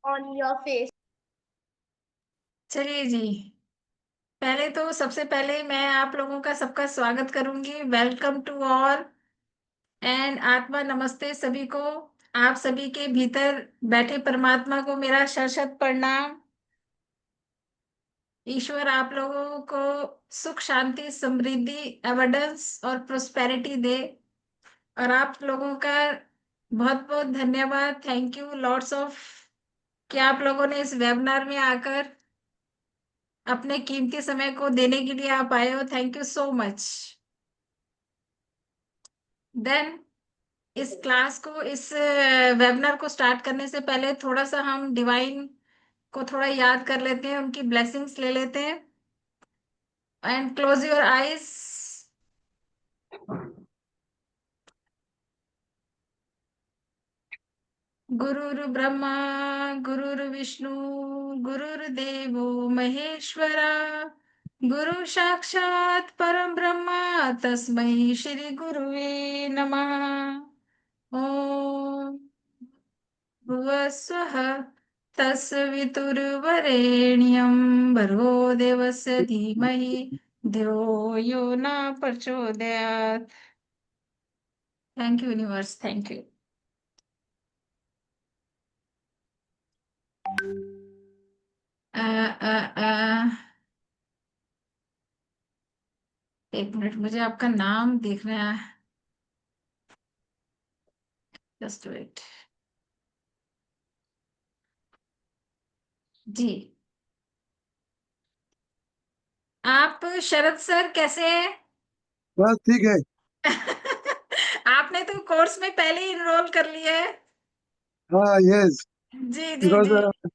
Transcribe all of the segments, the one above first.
on your face. चलिए जी। पहले तो सबसे पहले मैं आप लोगों का सबका स्वागत करूंगी। वेलकम टू ऑल एंड आत्मा नमस्ते सभी को। आप सभी के भीतर बैठे परमात्मा को मेरा शत प्रणाम। ईश्वर आप लोगों को सुख शांति समृद्धि एबंडेंस और प्रोस्पेरिटी दे। और आप लोगों का बहुत बहुत धन्यवाद। थैंक यू लॉट्स ऑफ कि आप लोगों ने इस वेबिनार में आकर अपने कीमती समय को देने के लिए आप आए हो। Thank you so much. Then इस क्लास को इस वेबिनार को स्टार्ट करने से पहले थोड़ा सा हम डिवाइन को थोड़ा याद कर लेते हैं, उनकी ब्लेसिंग्स ले लेते हैं। And close your eyes. गुरुर् ब्रह्मा गुरुर्विष्णु गुरुर्देवो महेश्वरा, गुरु साक्षात परम ब्रह्मा तस्मै श्री गुरुवे नमः। ओम भुवस्वः तस्वितुर्वरेण्यं भर्गो देवस्य धीमहि धियो यो न प्रचोदयात्। Thank you universe, thank you. अ, अ, अ, एक मिनट, मुझे आपका नाम देखना है। जस्ट वेट जी। आप शरद सर कैसे हैं? बस ठीक है। आपने तो कोर्स में पहले ही इनरोल कर लिया है। हाँ, यस। जी जी बिकॉज जी।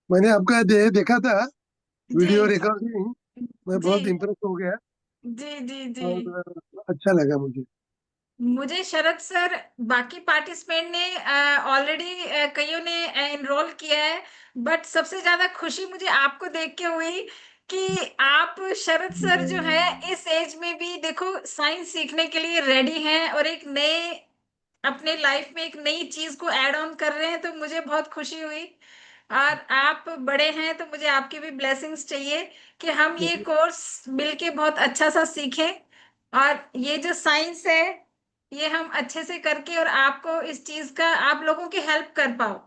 मैंने आपका देखा था जी वीडियो रिकॉर्डिंग। मैं जी बहुत इम्प्रेस हो गया जी जी जी। और अच्छा लगा मुझे। मुझे शरद सर, बाकी पार्टिसिपेंट ने ऑलरेडी कईयों ने एनरोल किया है, बट सबसे ज्यादा खुशी मुझे आपको देख के हुई कि आप शरद सर जो है इस एज में भी देखो साइंस सीखने के लिए रेडी हैं और एक नए अपने लाइफ में एक नई चीज को ऐड ऑन कर रहे हैं, तो मुझे बहुत खुशी हुई। और आप बड़े हैं तो मुझे आपकी भी ब्लेसिंग्स चाहिए कि हम ये कोर्स मिलके बहुत अच्छा सा सीखें और ये जो साइंस है ये हम अच्छे से करके और आपको इस चीज का आप लोगों की हेल्प कर पाओ।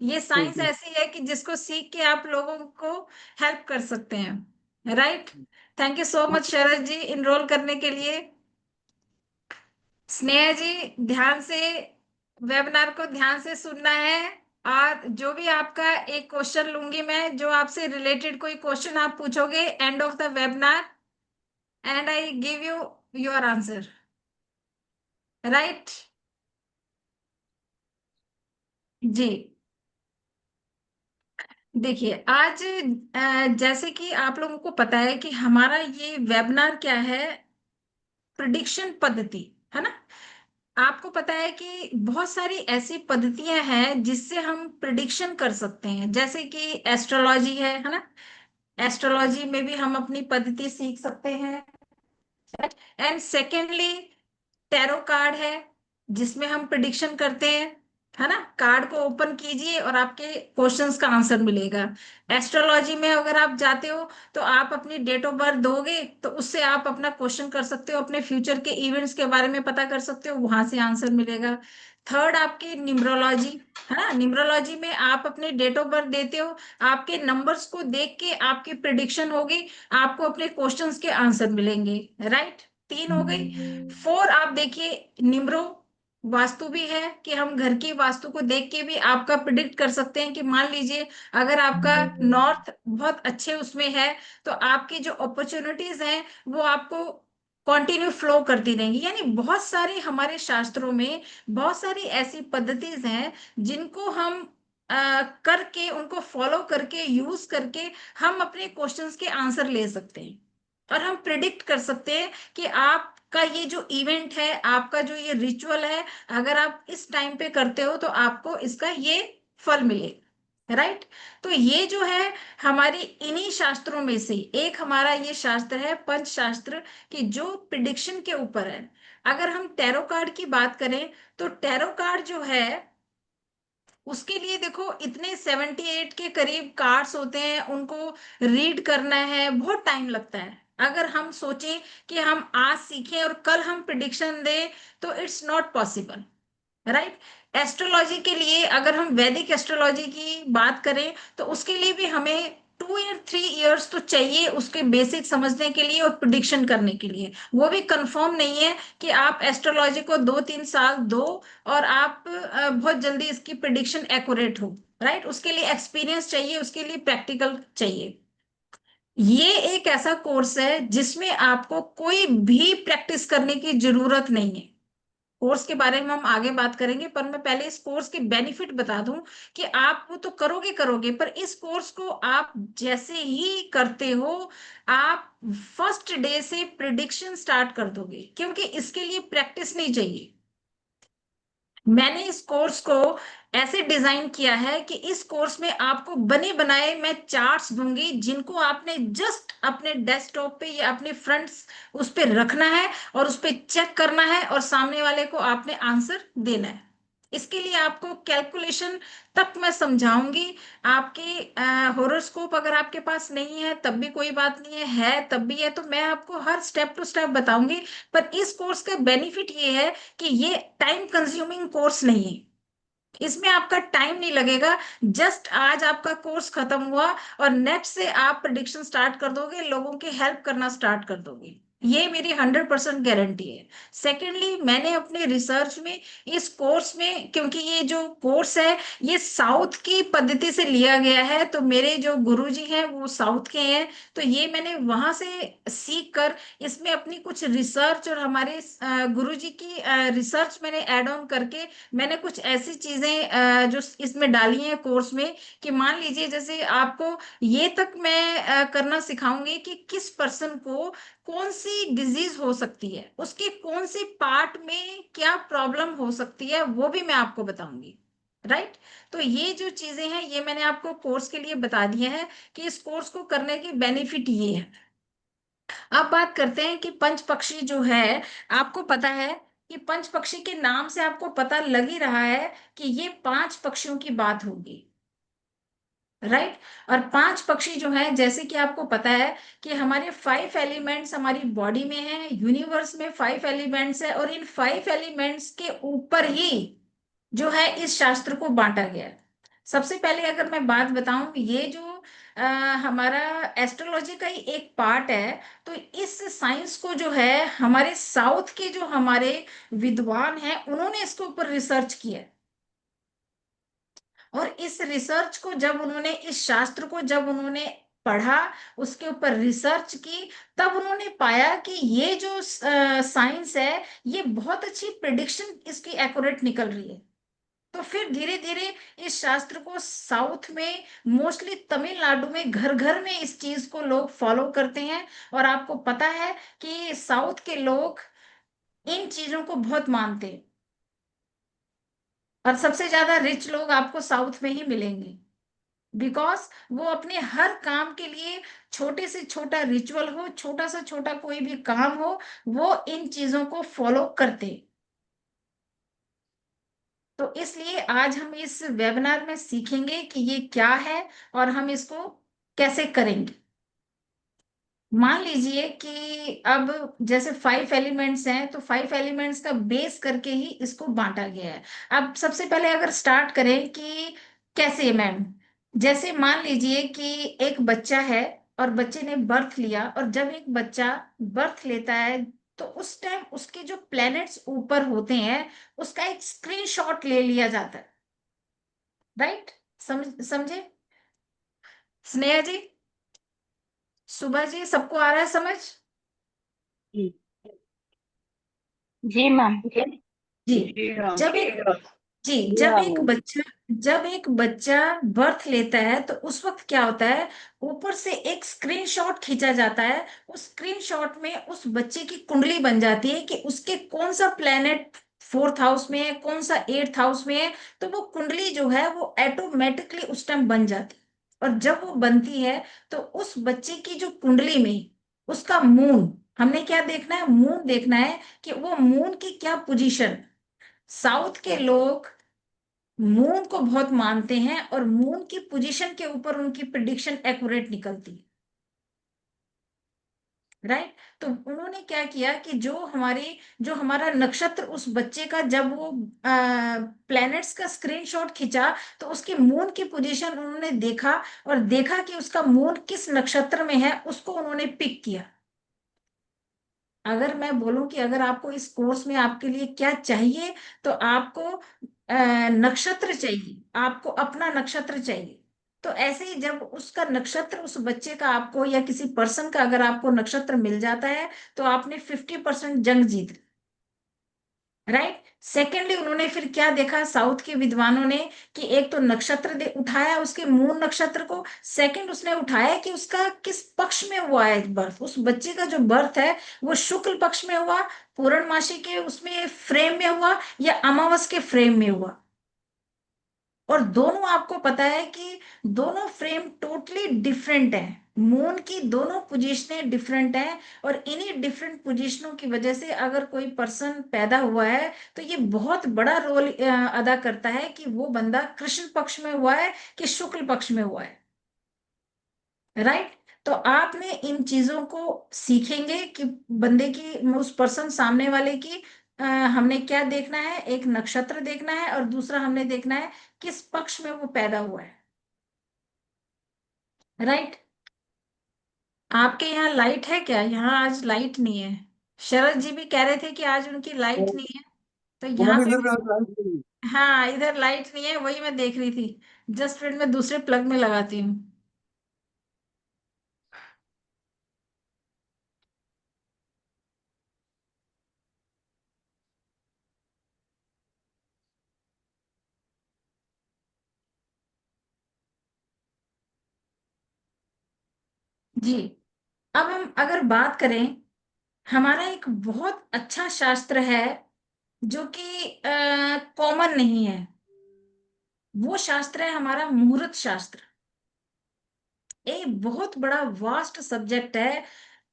ये साइंस थैंक ऐसी है कि जिसको सीख के आप लोगों को हेल्प कर सकते हैं, right. Thank you so much Sharad ji enrol करने के लिए। स्नेहा जी, ध्यान से वेबिनार को ध्यान से सुनना है। और जो भी आपका एक क्वेश्चन लूंगी मैं, जो आपसे रिलेटेड कोई क्वेश्चन आप पूछोगे end of the webinar, and I give you your answer, right. जी। देखिए आज जैसे कि आप लोगों को पता है कि हमारा ये वेबिनार क्या है, प्रिडिक्शन पद्धति, है ना। आपको पता है कि बहुत सारी ऐसी पद्धतियां हैं जिससे हम प्रिडिक्शन कर सकते हैं, जैसे कि एस्ट्रोलॉजी है ना। एस्ट्रोलॉजी में भी हम अपनी पद्धति सीख सकते हैं। एंड सेकेंडली टैरो कार्ड है जिसमें हम प्रिडिक्शन करते हैं, है ना। कार्ड को ओपन कीजिए और आपके क्वेश्चंस का आंसर मिलेगा। एस्ट्रोलॉजी में अगर आप जाते हो तो आप अपनी डेट ऑफ बर्थ दोगे तो उससे आप अपना क्वेश्चन कर सकते हो, अपने फ्यूचर के इवेंट्स के बारे में पता कर सकते हो, वहां से आंसर मिलेगा। थर्ड आपकी न्यूमरोलॉजी, है ना। न्यूमरोलॉजी में आप अपने डेट ऑफ बर्थ देते हो, आपके नंबर्स को देख के आपकी प्रिडिक्शन होगी, आपको अपने क्वेश्चंस के आंसर मिलेंगे, राइट। तीन हो गई। फोर आप देखिए, निम्रो वास्तु भी है कि हम घर की वास्तु को देख के भी आपका प्रिडिक्ट कर सकते हैं कि मान लीजिए अगर आपका नॉर्थ बहुत अच्छे उसमें है तो आपकी जो अपॉर्चुनिटीज हैं वो आपको कंटिन्यू फ्लो करती रहेंगी। यानी बहुत सारे हमारे शास्त्रों में बहुत सारी ऐसी पद्धतिज हैं जिनको हम करके उनको फॉलो करके यूज करके हम अपने क्वेश्चंस के आंसर ले सकते हैं और हम प्रिडिक्ट कर सकते हैं कि आपका ये जो इवेंट है, आपका जो ये रिचुअल है, अगर आप इस टाइम पे करते हो तो आपको इसका ये फल मिलेगा, राइट। तो ये जो है हमारी इन्हीं शास्त्रों में से एक हमारा ये शास्त्र है पंचशास्त्र कि जो प्रिडिक्शन के ऊपर है। अगर हम टैरो कार्ड की बात करें तो टैरो कार्ड जो है उसके लिए देखो इतने 78 के करीब कार्ड्स होते हैं, उनको रीड करना है, बहुत टाइम लगता है। अगर हम सोचें कि हम आज सीखें और कल हम प्रिडिक्शन दें, तो it's not possible, right. Astrology के लिए अगर हम वैदिक एस्ट्रोलॉजी की बात करें, तो उसके लिए भी हमें 2 या 3 इयर्स तो चाहिए उसके बेसिक समझने के लिए और प्रिडिक्शन करने के लिए। वो भी कंफर्म नहीं है कि आप एस्ट्रोलॉजी को 2-3 साल दो और आप बहुत जल्दी इसकी प्रिडिक्शन एक्यूरेट हो, राइट। उसके लिए एक्सपीरियंस चाहिए, उसके लिए प्रैक्टिकल चाहिए। ये एक ऐसा कोर्स है जिसमें आपको कोई भी प्रैक्टिस करने की जरूरत नहीं है। कोर्स के बारे में हम आगे बात करेंगे, पर मैं पहले इस कोर्स के बेनिफिट बता दूं कि आप वो तो करोगे करोगे, पर इस कोर्स को आप जैसे ही करते हो, आप फर्स्ट डे से प्रिडिक्शन स्टार्ट कर दोगे, क्योंकि इसके लिए प्रैक्टिस नहीं चाहिए। मैंने इस कोर्स को ऐसे डिजाइन किया है कि इस कोर्स में आपको बने बनाए मैं चार्ट्स दूंगी, जिनको आपने जस्ट अपने डेस्कटॉप पे या अपने फ्रंट्स उस पे रखना है और उस पे चेक करना है और सामने वाले को आपने आंसर देना है। इसके लिए आपको कैलकुलेशन तक मैं समझाऊंगी। आपके होरोस्कोप अगर आपके पास नहीं है तब भी कोई बात नहीं है तब भी है, तो मैं आपको हर स्टेप टू स्टेप बताऊंगी। पर इस कोर्स का बेनिफिट ये है कि ये टाइम कंज्यूमिंग कोर्स नहीं है, इसमें आपका टाइम नहीं लगेगा। जस्ट आज आपका कोर्स खत्म हुआ और नेक्स्ट से आप प्रिडिक्शन स्टार्ट कर दोगे, लोगों की हेल्प करना स्टार्ट कर दोगे, ये मेरी 100% गारंटी है। सेकेंडली, मैंने अपने रिसर्च में इस कोर्स में, क्योंकि ये जो कोर्स है ये साउथ की पद्धति से लिया गया है, तो मेरे जो गुरुजी हैं वो साउथ के हैं, तो ये मैंने वहां से सीख कर इसमें अपनी कुछ रिसर्च और हमारे गुरुजी की रिसर्च मैंने ऐड ऑन करके मैंने कुछ ऐसी चीजें जो इसमें डाली हैं कोर्स में, कि मान लीजिए जैसे आपको ये तक मैं करना सिखाऊंगी कि किस पर्सन को कौन सी डिजीज हो सकती है, उसके कौन सी पार्ट में क्या प्रॉब्लम हो सकती है, वो भी मैं आपको बताऊंगी, राइट। तो ये जो चीजें हैं ये मैंने आपको कोर्स के लिए बता दिया है कि इस कोर्स को करने के बेनिफिट ये है। अब बात करते हैं कि पंच पक्षी जो है, आपको पता है कि पंच पक्षी के नाम से आपको पता लग ही रहा है कि ये 5 पक्षियों की बात होगी, राइट। और 5 पक्षी जो है, जैसे कि आपको पता है कि हमारे 5 एलिमेंट्स हमारी बॉडी में है, यूनिवर्स में 5 एलिमेंट्स है, और इन 5 एलिमेंट्स के ऊपर ही जो है इस शास्त्र को बांटा गया है। सबसे पहले अगर मैं बात बताऊं, ये जो अ, हमारा एस्ट्रोलॉजी का ही एक पार्ट है, तो इस साइंस को जो है हमारे साउथ के जो हमारे विद्वान हैं उन्होंने इसके ऊपर रिसर्च किया है। और इस रिसर्च को जब उन्होंने, इस शास्त्र को जब उन्होंने पढ़ा, उसके ऊपर रिसर्च की, तब उन्होंने पाया कि ये जो साइंस है ये बहुत अच्छी प्रिडिक्शन इसकी एक्यूरेट निकल रही है। तो फिर धीरे धीरे इस शास्त्र को साउथ में, मोस्टली तमिलनाडु में घर घर में इस चीज को लोग फॉलो करते हैं। और आपको पता है कि साउथ के लोग इन चीजों को बहुत मानते हैं, और सबसे ज्यादा रिच लोग आपको साउथ में ही मिलेंगे, बिकॉज वो अपने हर काम के लिए, छोटे से छोटा रिचुअल हो, छोटा से छोटा कोई भी काम हो, वो इन चीजों को फॉलो करते हैं। तो इसलिए आज हम इस वेबिनार में सीखेंगे कि ये क्या है और हम इसको कैसे करेंगे। मान लीजिए कि अब जैसे 5 एलिमेंट्स हैं, तो 5 एलिमेंट्स का बेस करके ही इसको बांटा गया है। अब सबसे पहले अगर स्टार्ट करें कि कैसे मैम, जैसे मान लीजिए कि एक बच्चा है और बच्चे ने बर्थ लिया, और जब एक बच्चा बर्थ लेता है तो उस टाइम उसके जो प्लैनेट्स ऊपर होते हैं उसका एक स्क्रीनशॉट ले लिया जाता है, राइट। समझे स्नेहा जी, सुबह जी, सबको आ रहा है समझ? जी जी मैम। जी। जी हाँ। जब एक जी जी जब हाँ एक मैम। बच्चा जब एक बच्चा बर्थ लेता है तो उस वक्त क्या होता है, ऊपर से एक स्क्रीनशॉट खींचा जाता है। उस स्क्रीनशॉट में उस बच्चे की कुंडली बन जाती है कि उसके कौन सा प्लेनेट 4th हाउस में है, कौन सा 8th हाउस में है। तो वो कुंडली जो है वो ऑटोमेटिकली उस टाइम बन जाती है। और जब वो बनती है तो उस बच्चे की जो कुंडली में उसका मून, हमने क्या देखना है, मून देखना है कि वो मून की क्या पोजीशन। साउथ के लोग मून को बहुत मानते हैं और मून की पोजीशन के ऊपर उनकी प्रिडिक्शन एक्यूरेट निकलती है। राइट। तो उन्होंने क्या किया कि जो हमारा नक्षत्र उस बच्चे का, जब वो प्लैनेट्स का स्क्रीनशॉट खींचा तो उसकी मून की पोजीशन उन्होंने देखा, और देखा कि उसका मून किस नक्षत्र में है, उसको उन्होंने पिक किया। अगर मैं बोलूं कि अगर आपको इस कोर्स में आपके लिए क्या चाहिए, तो आपको नक्षत्र चाहिए, आपको अपना नक्षत्र चाहिए। तो ऐसे ही जब उसका नक्षत्र, उस बच्चे का आपको या किसी पर्सन का अगर आपको नक्षत्र मिल जाता है, तो आपने 50% जंग जीत ली। राइट। सेकेंडली उन्होंने फिर क्या देखा, साउथ के विद्वानों ने, कि एक तो नक्षत्र उठाया उसके मून नक्षत्र को, सेकंड उसने उठाया कि उसका किस पक्ष में हुआ है बर्थ, उस बच्चे का जो बर्थ है वो शुक्ल पक्ष में हुआ, पूर्णमासी के उसमें फ्रेम में हुआ, या अमावस के फ्रेम में हुआ। और दोनों आपको पता है कि दोनों फ्रेम टोटली डिफरेंट है, मून की दोनों पोजीशनें डिफरेंट हैं। और इन्हीं डिफरेंट पोजीशनों की वजह से अगर कोई पर्सन पैदा हुआ है, तो ये बहुत बड़ा रोल अदा करता है कि वो बंदा कृष्ण पक्ष में हुआ है कि शुक्ल पक्ष में हुआ है। राइट। तो आपने इन चीजों को सीखेंगे कि बंदे की, उस पर्सन सामने वाले की, हमने क्या देखना है, एक नक्षत्र देखना है, और दूसरा हमने देखना है किस पक्ष में वो पैदा हुआ है। राइट। आपके यहाँ लाइट है क्या? यहाँ आज लाइट नहीं है। शरद जी भी कह रहे थे कि आज उनकी लाइट तो नहीं है। तो यहाँ हमारे पे इधर भी, का लाइट नहीं है। हाँ, इधर लाइट नहीं है, वही मैं देख रही थी। जस्ट फिर मैं दूसरे प्लग में लगाती हूँ। जी। अब हम अगर बात करें, हमारा एक बहुत अच्छा शास्त्र है जो कि कॉमन नहीं है, वो शास्त्र है हमारा मुहूर्त शास्त्र। एक बहुत बड़ा वास्ट सब्जेक्ट है।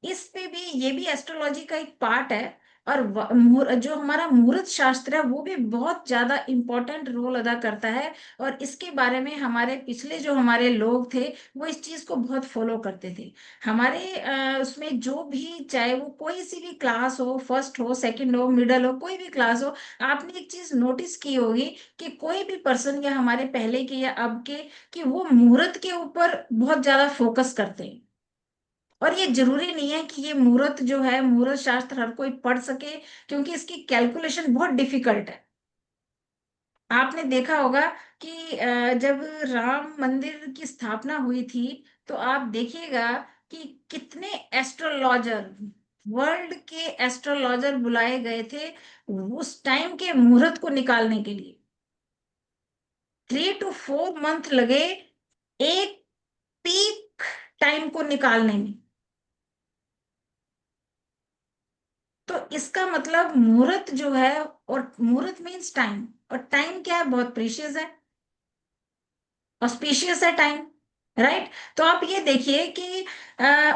इस पे भी, ये भी एस्ट्रोलॉजी का एक पार्ट है। और जो हमारा मुहूर्त शास्त्र है वो भी बहुत ज्यादा इंपॉर्टेंट रोल अदा करता है। और इसके बारे में हमारे पिछले जो हमारे लोग थे, वो इस चीज को बहुत फॉलो करते थे। हमारे उसमें जो भी, चाहे वो कोई सी भी क्लास हो, फर्स्ट हो, सेकंड हो, मिडल हो, कोई भी क्लास हो, आपने एक चीज नोटिस की होगी कि कोई भी पर्सन, या हमारे पहले के या अब के, कि वो मुहूर्त के ऊपर बहुत ज्यादा फोकस करते हैं। और ये जरूरी नहीं है कि ये मुहूर्त जो है, मुहूर्त शास्त्र हर कोई पढ़ सके, क्योंकि इसकी कैलकुलेशन बहुत डिफिकल्ट है। आपने देखा होगा कि जब राम मंदिर की स्थापना हुई थी, तो आप देखिएगा कि कितने एस्ट्रोलॉजर, वर्ल्ड के एस्ट्रोलॉजर बुलाए गए थे उस टाइम के मुहूर्त को निकालने के लिए। 3 to 4 मंथ लगे एक पीक टाइम को निकालने में। तो इसका मतलब मुहूर्त जो है, और मुहूर्त मीन्स टाइम, और टाइम क्या है, बहुत प्रीशियस है, ऑस्पिशियस है टाइम। राइट। तो आप ये देखिए कि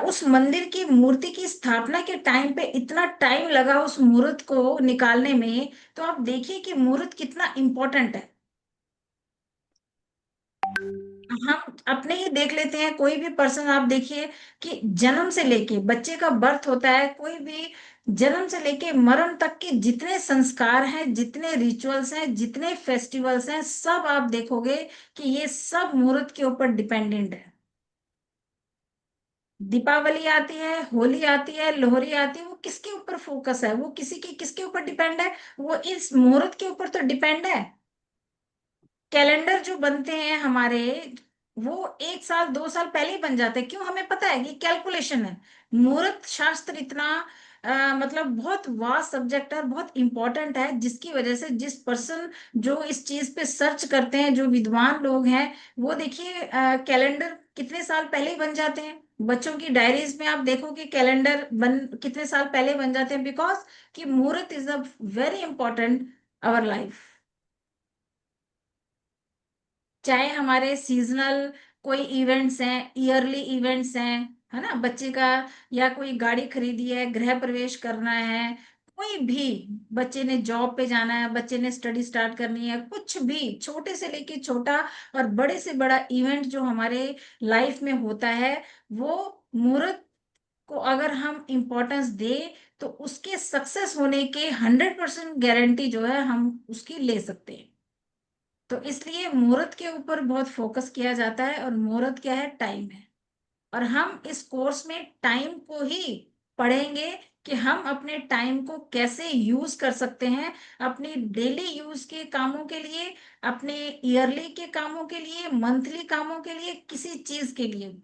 उस मंदिर की मूर्ति की स्थापना के टाइम पे इतना टाइम लगा उस मुहूर्त को निकालने में। तो आप देखिए कि मुहूर्त कितना इंपॉर्टेंट है। हम अपने ही देख लेते हैं, कोई भी पर्सन आप देखिए कि जन्म से लेके, बच्चे का बर्थ होता है, कोई भी जन्म से लेके मरण तक के जितने संस्कार हैं, जितने रिचुअल्स हैं, जितने फेस्टिवल्स हैं, सब आप देखोगे कि ये सब मुहूर्त के ऊपर डिपेंडेंट है। दीपावली आती है, होली आती है, लोहरी आती है, वो किसके ऊपर फोकस है, वो किसके ऊपर डिपेंड है? वो इस मुहूर्त के ऊपर तो डिपेंड है। कैलेंडर जो बनते हैं हमारे, वो 1 साल 2 साल पहले ही बन जाते हैं। क्यों? हमें पता है कि कैलकुलेशन है। मुहूर्त शास्त्र इतना मतलब बहुत वास्ट सब्जेक्ट है और बहुत इंपॉर्टेंट है, जिसकी वजह से जिस पर्सन जो इस चीज पे सर्च करते हैं, जो विद्वान लोग हैं, वो देखिए कैलेंडर कितने साल पहले ही बन जाते हैं। बच्चों की डायरीज में आप देखो कि कैलेंडर बन कितने साल पहले बन जाते हैं, बिकॉज कि muhurat is a very important our life. चाहे हमारे सीजनल कोई इवेंट्स हैं, ईयरली इवेंट्स हैं, है ना, बच्चे का, या कोई गाड़ी खरीदी है, गृह प्रवेश करना है, कोई भी, बच्चे ने जॉब पे जाना है, बच्चे ने स्टडी स्टार्ट करनी है, कुछ भी छोटे से लेके छोटा और बड़े से बड़ा इवेंट जो हमारे लाइफ में होता है, वो मुहूर्त को अगर हम इम्पोर्टेंस दें तो उसके सक्सेस होने के 100% गारंटी जो है हम उसकी ले सकते हैं। तो इसलिए मुहूर्त के ऊपर बहुत फोकस किया जाता है, और मुहूर्त क्या है? टाइम है। और हम इस कोर्स में टाइम को ही पढ़ेंगे कि हम अपने टाइम को कैसे यूज कर सकते हैं अपनी डेली यूज के कामों के लिए, अपने ईयरली के कामों के लिए, मंथली कामों के लिए, किसी चीज के लिए।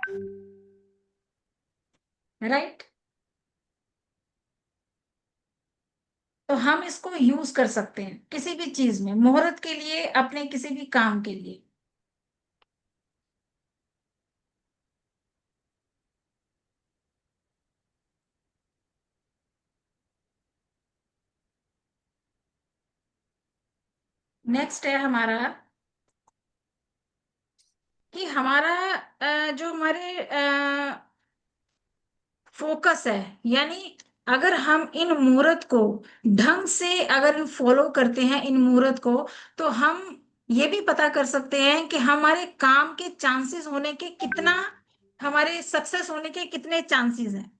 राइट? तो हम इसको यूज कर सकते हैं किसी भी चीज में, मुहूर्त के लिए, अपने किसी भी काम के लिए। नेक्स्ट है हमारा कि हमारा जो हमारे फोकस है, यानी अगर हम इन मुहूर्त को ढंग से अगर फॉलो करते हैं इन मुहूर्त को, तो हम ये भी पता कर सकते हैं कि हमारे काम के चांसेस होने के कितना, हमारे सक्सेस होने के कितने चांसेस हैं।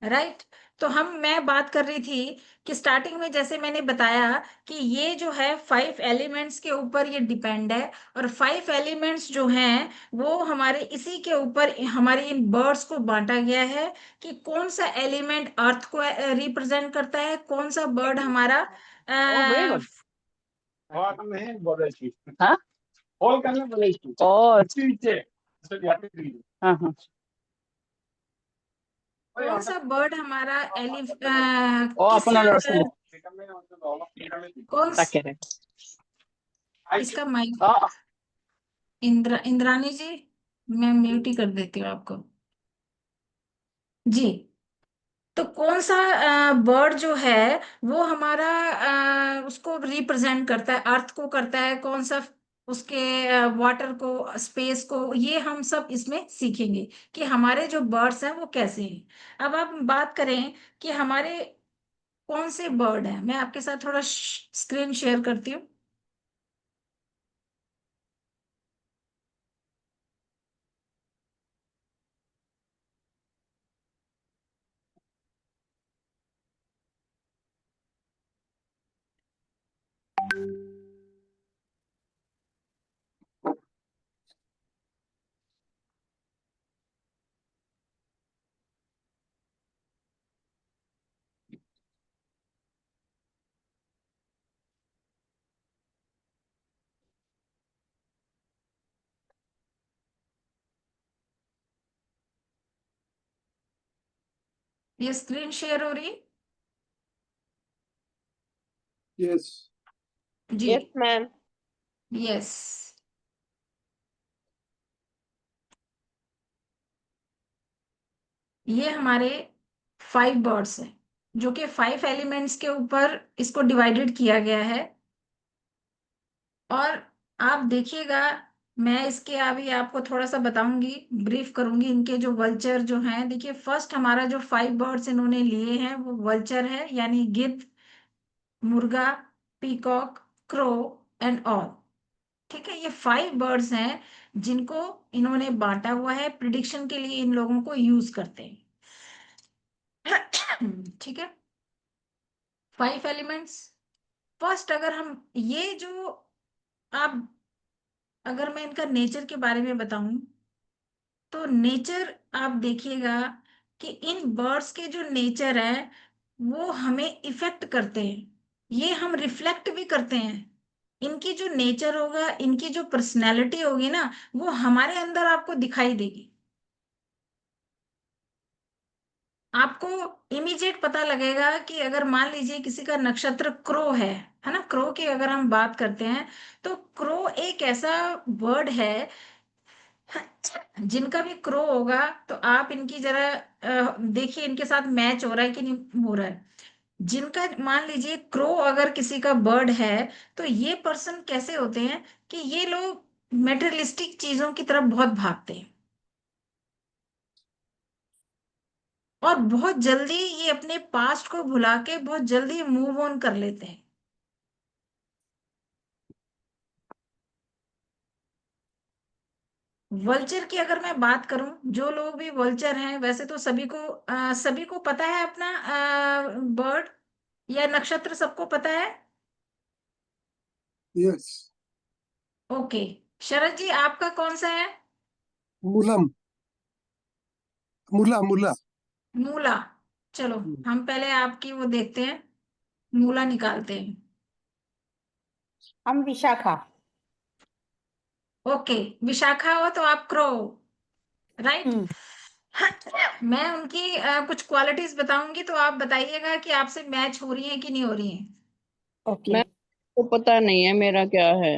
राइट? तो मैं बात कर रही थी कि स्टार्टिंग में जैसे मैंने बताया कि ये जो है 5 एलिमेंट्स के ऊपर ये डिपेंड है, और 5 एलिमेंट्स जो हैं वो हमारे इसी के ऊपर हमारे इन बर्ड्स को बांटा गया है कि कौन सा एलिमेंट अर्थ को रिप्रेजेंट करता है, कौन सा बर्ड हमारा अ, हाँ और हाँ हाँ कौन सा बर्ड हमारा ओ किस अपन लड़से कौन ताके रे इसका माइक, हाँ इंद्रानी जी, मैं म्यूट ही कर देती हूँ आपको। जी। तो कौन सा बर्ड जो है वो हमारा उसको रिप्रेजेंट करता है, अर्थ को करता है, कौन सा उसके वाटर को, स्पेस को, ये हम सब इसमें सीखेंगे कि हमारे जो बर्ड्स हैं वो कैसे हैं। अब आप बात करें कि हमारे कौन से बर्ड हैं, मैं आपके साथ थोड़ा स्क्रीन शेयर करती हूँ। ये स्क्रीन शेयर हो रही है? यस। जी। Yes ma'am yes. ये हमारे 5 बर्ड्स हैं, जो कि 5 एलिमेंट्स के ऊपर इसको डिवाइडेड किया गया है। और आप देखिएगा, मैं इसके अभी आपको थोड़ा सा बताऊंगी, ब्रीफ करूंगी इनके जो वल्चर जो हैं। देखिए, फर्स्ट हमारा जो 5 बर्ड्स इन्होंने लिए हैं वो वल्चर है, यानी गिद्ध, मुर्गा, पीकॉक, क्रो एंड ऑल। ठीक है, ये 5 बर्ड्स हैं जिनको इन्होंने बांटा हुआ है, प्रिडिक्शन के लिए इन लोगों को यूज करते हैं। ठीक है, 5 एलिमेंट्स। फर्स्ट अगर हम ये जो, आप, अगर मैं इनका नेचर के बारे में बताऊं, तो नेचर आप देखिएगा कि इन बर्ड्स के जो नेचर है वो हमें इफेक्ट करते हैं, ये हम रिफ्लेक्ट भी करते हैं। इनकी जो नेचर होगा, इनकी जो पर्सनैलिटी होगी ना, वो हमारे अंदर आपको दिखाई देगी। आपको इमीडिएट पता लगेगा कि अगर मान लीजिए किसी का नक्षत्र क्रो है ना, क्रो की अगर हम बात करते हैं, तो क्रो एक ऐसा वर्ड है, जिनका भी क्रो होगा तो आप इनकी जरा देखिए इनके साथ मैच हो रहा है कि नहीं हो रहा है। जिनका मान लीजिए क्रो अगर किसी का बर्ड है, तो ये पर्सन कैसे होते हैं कि ये लोग मेटेरियलिस्टिक चीजों की तरफ बहुत भागते हैं। और बहुत जल्दी ये अपने पास्ट को भुला के बहुत जल्दी मूव ऑन कर लेते हैं। वल्चर की अगर मैं बात करूं, जो लोग भी वल्चर हैं, वैसे तो सभी को पता है अपना बर्ड या नक्षत्र, सबको पता है। यस। ओके, शरद जी आपका कौन सा है? मूलम। मूला मूला। मूला। चलो, हम पहले आपकी वो देखते हैं, मूला निकालते हैं। हम विशाखा। ओके, विशाखा हो तो आप क्रो, राइट। हम्म। मैं उनकी कुछ क्वालिटीज बताऊंगी, तो आप बताइएगा कि आपसे मैच हो रही है कि नहीं हो रही है। ओके। को पता नहीं है मेरा क्या है।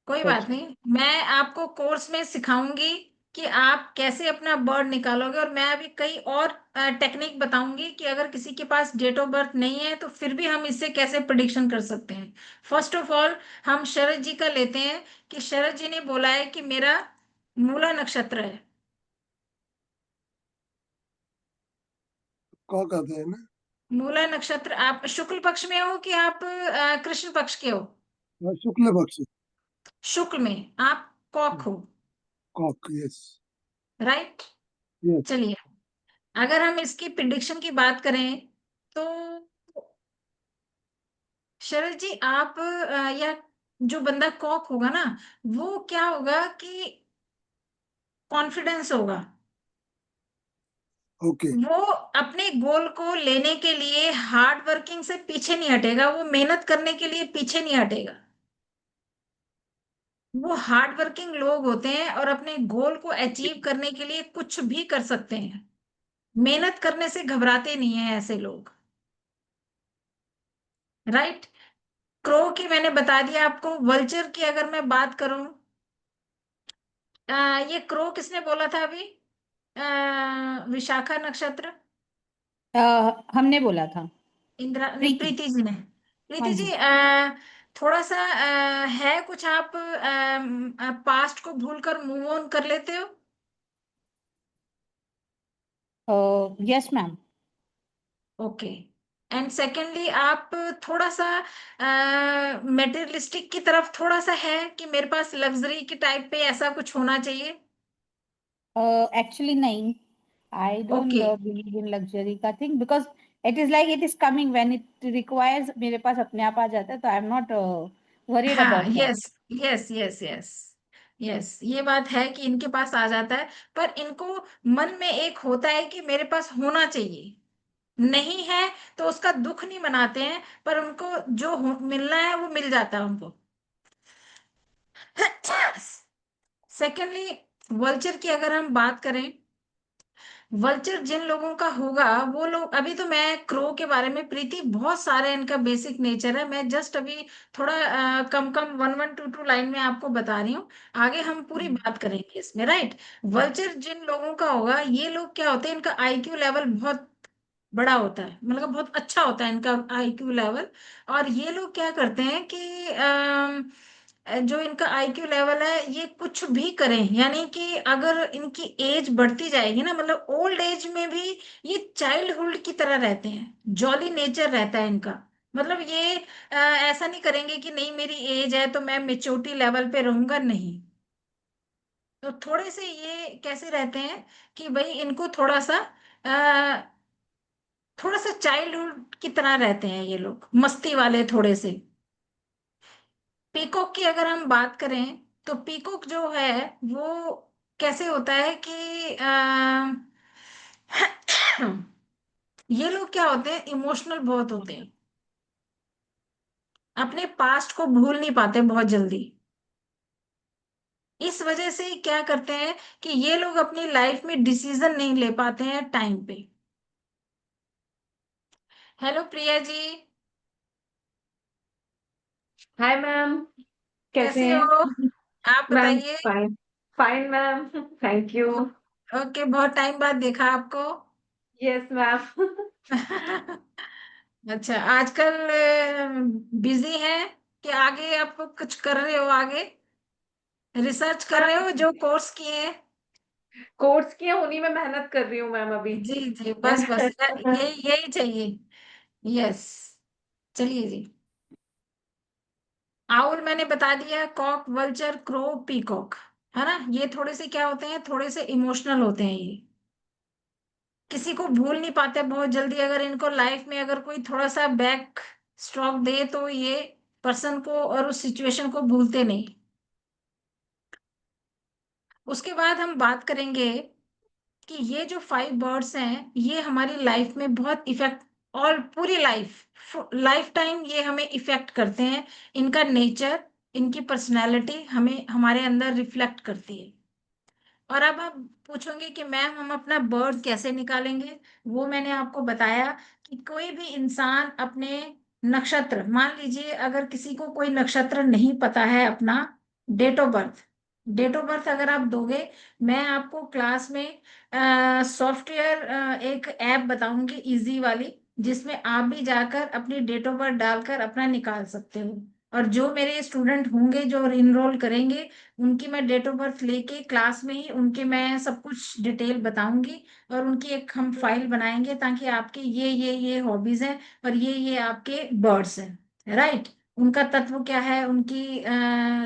कोई फिर बात नहीं, मैं आपको कोर्स में सिखाऊंगी कि आप कैसे अपना बर्ड निकालोगे, और मैं अभी कई और टेक्निक बताऊंगी कि अगर किसी के पास डेट ऑफ बर्थ नहीं है तो फिर भी हम इससे कैसे प्रिडिक्शन कर सकते हैं। फर्स्ट ऑफ ऑल हम शरद जी का लेते हैं कि शरद जी ने बोला है कि मेरा मूला नक्षत्र है। कौ कहते हैं ना। मूला नक्षत्र, आप शुक्ल पक्ष में हो कि आप कृष्ण पक्ष के हो? हाँ, शुक्ल पक्ष। शुक्ल में आप कॉक हो, कॉक। यस। राइट। यस। चलिए, अगर हम इसकी प्रिडिक्शन की बात करें तो शरद जी आप या जो बंदा कॉक होगा ना, वो क्या होगा कि कॉन्फिडेंस होगा। ओके। वो अपने गोल को लेने के लिए हार्ड वर्किंग से पीछे नहीं हटेगा, वो मेहनत करने के लिए पीछे नहीं हटेगा। वो हार्ड वर्किंग लोग होते हैं और अपने गोल को अचीव करने के लिए कुछ भी कर सकते हैं। मेहनत करने से घबराते नहीं है ऐसे लोग, राइट। क्रो की मैंने बता दिया आपको। वल्चर की अगर मैं बात करूं, ये क्रो किसने बोला था अभी? विशाखा नक्षत्र। हमने बोला था। इंदिरा नहीं, प्रीति। प्रीति जी ने। हाँ प्रीति जी जी। थोड़ा सा है कुछ, आप पास्ट को भूलकर मूव ऑन कर लेते हो? Yes ma'am. Okay. And secondly आप थोड़ा सा मेटेरियलिस्टिक की तरफ थोड़ा सा है कि मेरे पास लग्जरी की टाइप पे ऐसा कुछ होना चाहिए? एक्चुअली नहीं, I don't okay. Believe in luxury का thing because it is like it is coming when it requires, मेरे पास अपने आप आ जाता है, तो आई एम नॉट वरीड हाँ, about that. Yes yes yes yes yes, ये बात है कि इनके पास आ जाता है, पर इनको मन में एक होता है कि मेरे पास होना चाहिए। नहीं है तो उसका दुख नहीं मनाते हैं, पर उनको जो मिलना है वो मिल जाता है उनको। सेकेंडली, वल्चर की अगर हम बात करें, वल्चर जिन लोगों का होगा वो लोग, अभी तो मैं क्रो के बारे में, प्रीति बहुत सारे इनका बेसिक नेचर है, मैं जस्ट अभी थोड़ा कम कम one one two two line में आपको बता रही हूँ। आगे हम पूरी बात करेंगे इसमें, राइट। वल्चर जिन लोगों का होगा, ये लोग क्या होते हैं, इनका आईक्यू लेवल बहुत बड़ा होता है, मतलब बहुत अच्छा होता है इनका आईक्यू लेवल। और ये लोग क्या करते हैं कि जो इनका आईक्यू लेवल है, ये कुछ भी करें, यानी कि अगर इनकी एज बढ़ती जाएगी ना, मतलब ओल्ड एज में भी ये चाइल्डहुड की तरह रहते हैं, जॉली नेचर रहता है इनका। मतलब ये ऐसा नहीं करेंगे कि नहीं मेरी एज है तो मैं मेच्योरिटी लेवल पे रहूंगा, नहीं। तो थोड़े से ये कैसे रहते हैं कि भाई इनको थोड़ा सा चाइल्डहुड की तरह रहते हैं ये लोग, मस्ती वाले थोड़े से। पीकॉक की अगर हम बात करें तो पीकॉक जो है वो कैसे होता है कि ये लोग क्या होते हैं, इमोशनल बहुत होते हैं, अपने पास्ट को भूल नहीं पाते बहुत जल्दी। इस वजह से क्या करते हैं कि ये लोग अपनी लाइफ में डिसीजन नहीं ले पाते हैं टाइम पे। Hello Priya ji, hi ma'am, कैसे कैसे हो? हैं? आप मैम बताइए। Fine. Fine ma'am, thank you. Okay, बहुत टाइम बाद देखा आपको। Yes ma'am. अच्छा, आजकल बिजी है कि आगे आप कुछ कर रहे हो, आगे रिसर्च कर रहे हो जो कोर्स किए हैं? कोर्स किया, उन्हीं में मेहनत कर रही हूँ मैम अभी। जी जी, बस बस यही चाहिए। यस, चलिए जी। आउल मैंने बता दिया, कॉक, वल्चर, क्रो, पीकॉक, है ना। ये थोड़े से क्या होते हैं, थोड़े से इमोशनल होते हैं ये, किसी को भूल नहीं पाते बहुत जल्दी। अगर इनको लाइफ में अगर कोई थोड़ा सा बैक स्ट्रोक दे तो ये पर्सन को और उस सिचुएशन को भूलते नहीं। उसके बाद हम बात करेंगे कि ये जो 5 बर्ड्स हैं ये हमारी लाइफ में बहुत इफेक्ट, और पूरी लाइफ टाइम ये हमें इफेक्ट करते हैं। इनका नेचर, इनकी पर्सनैलिटी हमें हमारे अंदर रिफ्लेक्ट करती है। और अब आप पूछोगे कि मैम हम अपना बर्ड कैसे निकालेंगे, वो मैंने आपको बताया कि कोई भी इंसान अपने नक्षत्र, मान लीजिए अगर किसी को कोई नक्षत्र नहीं पता है अपना, date of birth, date of birth अगर आप दोगे, मैं आपको क्लास में सॉफ्टवेयर एक ऐप बताऊंगी इजी वाली, जिसमें आप भी जाकर अपनी डेट ऑफ बर्थ डालकर अपना निकाल सकते हो। और जो मेरे स्टूडेंट होंगे जो इनरोल करेंगे, उनकी मैं डेट ऑफ बर्थ लेके क्लास में ही उनके मैं सब कुछ डिटेल बताऊंगी, और उनकी एक हम फाइल बनाएंगे, ताकि आपके ये हॉबीज हैं और ये आपके बर्ड्स हैं, राइट। उनका तत्व क्या है, उनकी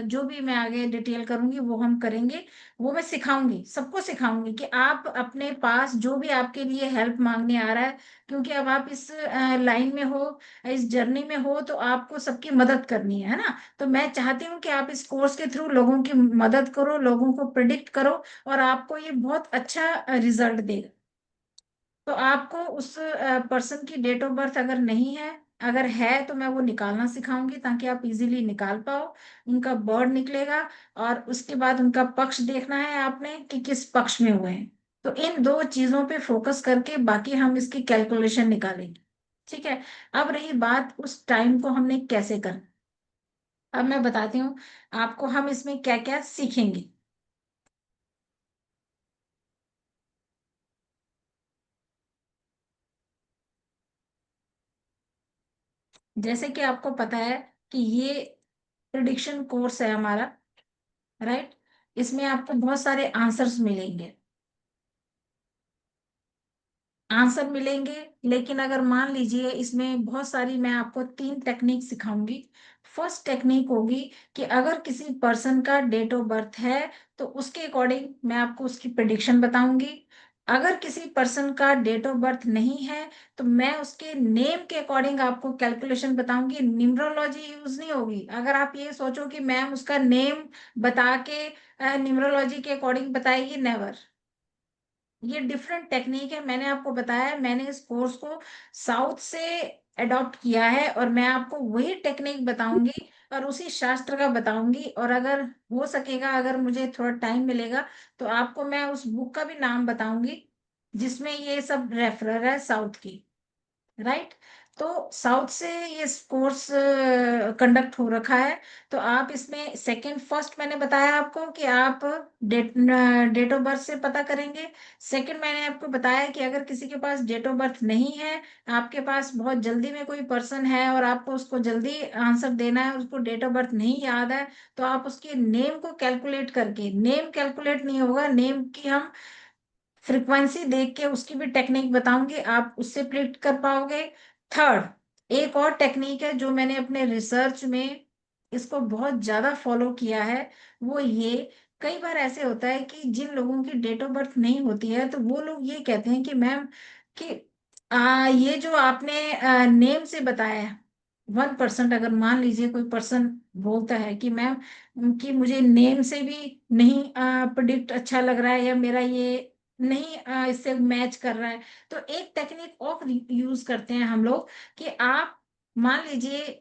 जो भी मैं आगे डिटेल करूंगी वो हम करेंगे। वो मैं सिखाऊंगी, सबको सिखाऊंगी कि आप अपने पास जो भी आपके लिए हेल्प मांगने आ रहा है, क्योंकि अब आप इस लाइन में हो, इस जर्नी में हो, तो आपको सबकी मदद करनी है ना। तो मैं चाहती हूँ कि आप इस कोर्स के थ्रू लोगों की मदद करो, लोगों को प्रिडिक्ट करो, और आपको ये बहुत अच्छा रिजल्ट देगा। तो आपको उस पर्सन की डेट ऑफ बर्थ अगर नहीं है, अगर है तो मैं वो निकालना सिखाऊंगी, ताकि आप इजीली निकाल पाओ। उनका बर्ड निकलेगा, और उसके बाद उनका पक्ष देखना है आपने कि किस पक्ष में हुए हैं। तो इन 2 चीजों पे फोकस करके बाकी हम इसकी कैलकुलेशन निकालेंगे, ठीक है। अब रही बात उस टाइम को हमने कैसे करना, अब मैं बताती हूँ आपको हम इसमें क्या क्या सीखेंगे। जैसे कि आपको पता है कि ये प्रिडिक्शन कोर्स है हमारा, राइट। इसमें आपको बहुत सारे आंसर्स मिलेंगे, आंसर मिलेंगे। लेकिन अगर मान लीजिए इसमें बहुत सारी, मैं आपको 3 टेक्निक सिखाऊंगी। फर्स्ट टेक्निक होगी कि अगर किसी पर्सन का डेट ऑफ बर्थ है तो उसके अकॉर्डिंग मैं आपको उसकी प्रिडिक्शन बताऊंगी। अगर किसी पर्सन का डेट ऑफ बर्थ नहीं है तो मैं उसके नेम के अकॉर्डिंग आपको कैलकुलेशन बताऊंगी। न्यूमरोलॉजी यूज नहीं होगी। अगर आप ये सोचो कि मैम उसका नेम बता के न्यूमरोलॉजी के अकॉर्डिंग बताएगी, नेवर। ये डिफरेंट टेक्निक है, मैंने आपको बताया, मैंने इस कोर्स को साउथ से अडॉप्ट किया है, और मैं आपको वही टेक्निक बताऊंगी और उसी शास्त्र का बताऊंगी। और अगर हो सकेगा, अगर मुझे थोड़ा टाइम मिलेगा, तो आपको मैं उस बुक का भी नाम बताऊंगी जिसमें ये सब रेफरर है साउथ की, राइट। तो साउथ से ये कोर्स कंडक्ट हो रखा है। तो आप इसमें सेकंड, फर्स्ट मैंने बताया आपको कि आप डेट ऑफ बर्थ से पता करेंगे। सेकंड मैंने आपको बताया कि अगर किसी के पास डेट ऑफ बर्थ नहीं है, आपके पास बहुत जल्दी में कोई पर्सन है और आपको उसको जल्दी आंसर देना है, उसको डेट ऑफ बर्थ नहीं याद है, तो आप उसके नेम को कैलकुलेट करके, नेम कैलकुलेट नहीं होगा, नेम की हम फ्रीक्वेंसी देख के उसकी भी टेक्निक बताऊंगी, आप उससे प्रिडिक्ट कर पाओगे। थर्ड, एक और टेक्निक है जो मैंने अपने रिसर्च में इसको बहुत ज्यादा फॉलो किया है, वो ये, कई बार ऐसे होता है कि जिन लोगों की डेट ऑफ बर्थ नहीं होती है तो वो लोग ये कहते हैं कि मैम कि ये जो आपने नेम से बताया है, 1%, अगर मान लीजिए कोई पर्सन बोलता है कि मैम कि मुझे नेम से भी नहीं प्रिडिक्ट अच्छा लग रहा है, या मेरा ये नहीं इससे मैच कर रहा है, तो एक टेक्निक और यूज करते हैं हम लोग कि आप मान लीजिए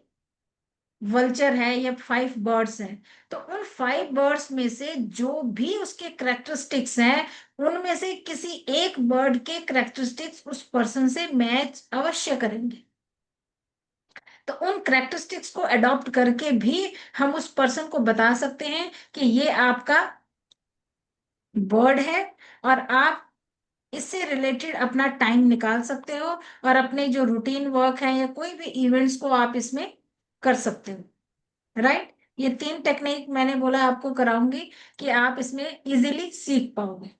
वल्चर है या 5 बर्ड्स हैं, तो उन 5 बर्ड्स में से जो भी उसके करेक्टरिस्टिक्स हैं, उनमें से किसी एक बर्ड के करेक्टरिस्टिक्स उस पर्सन से मैच अवश्य करेंगे। तो उन करेक्टरिस्टिक्स को अडॉप्ट करके भी हम उस पर्सन को बता सकते हैं कि ये आपका बर्ड है, और आप इससे रिलेटेड अपना टाइम निकाल सकते हो, और अपने जो रूटीन वर्क है या कोई भी इवेंट्स को आप इसमें कर सकते हो, राइट। ये 3 टेक्निक मैंने बोला आपको कराऊंगी कि आप इसमें इजीली सीख पाओगे।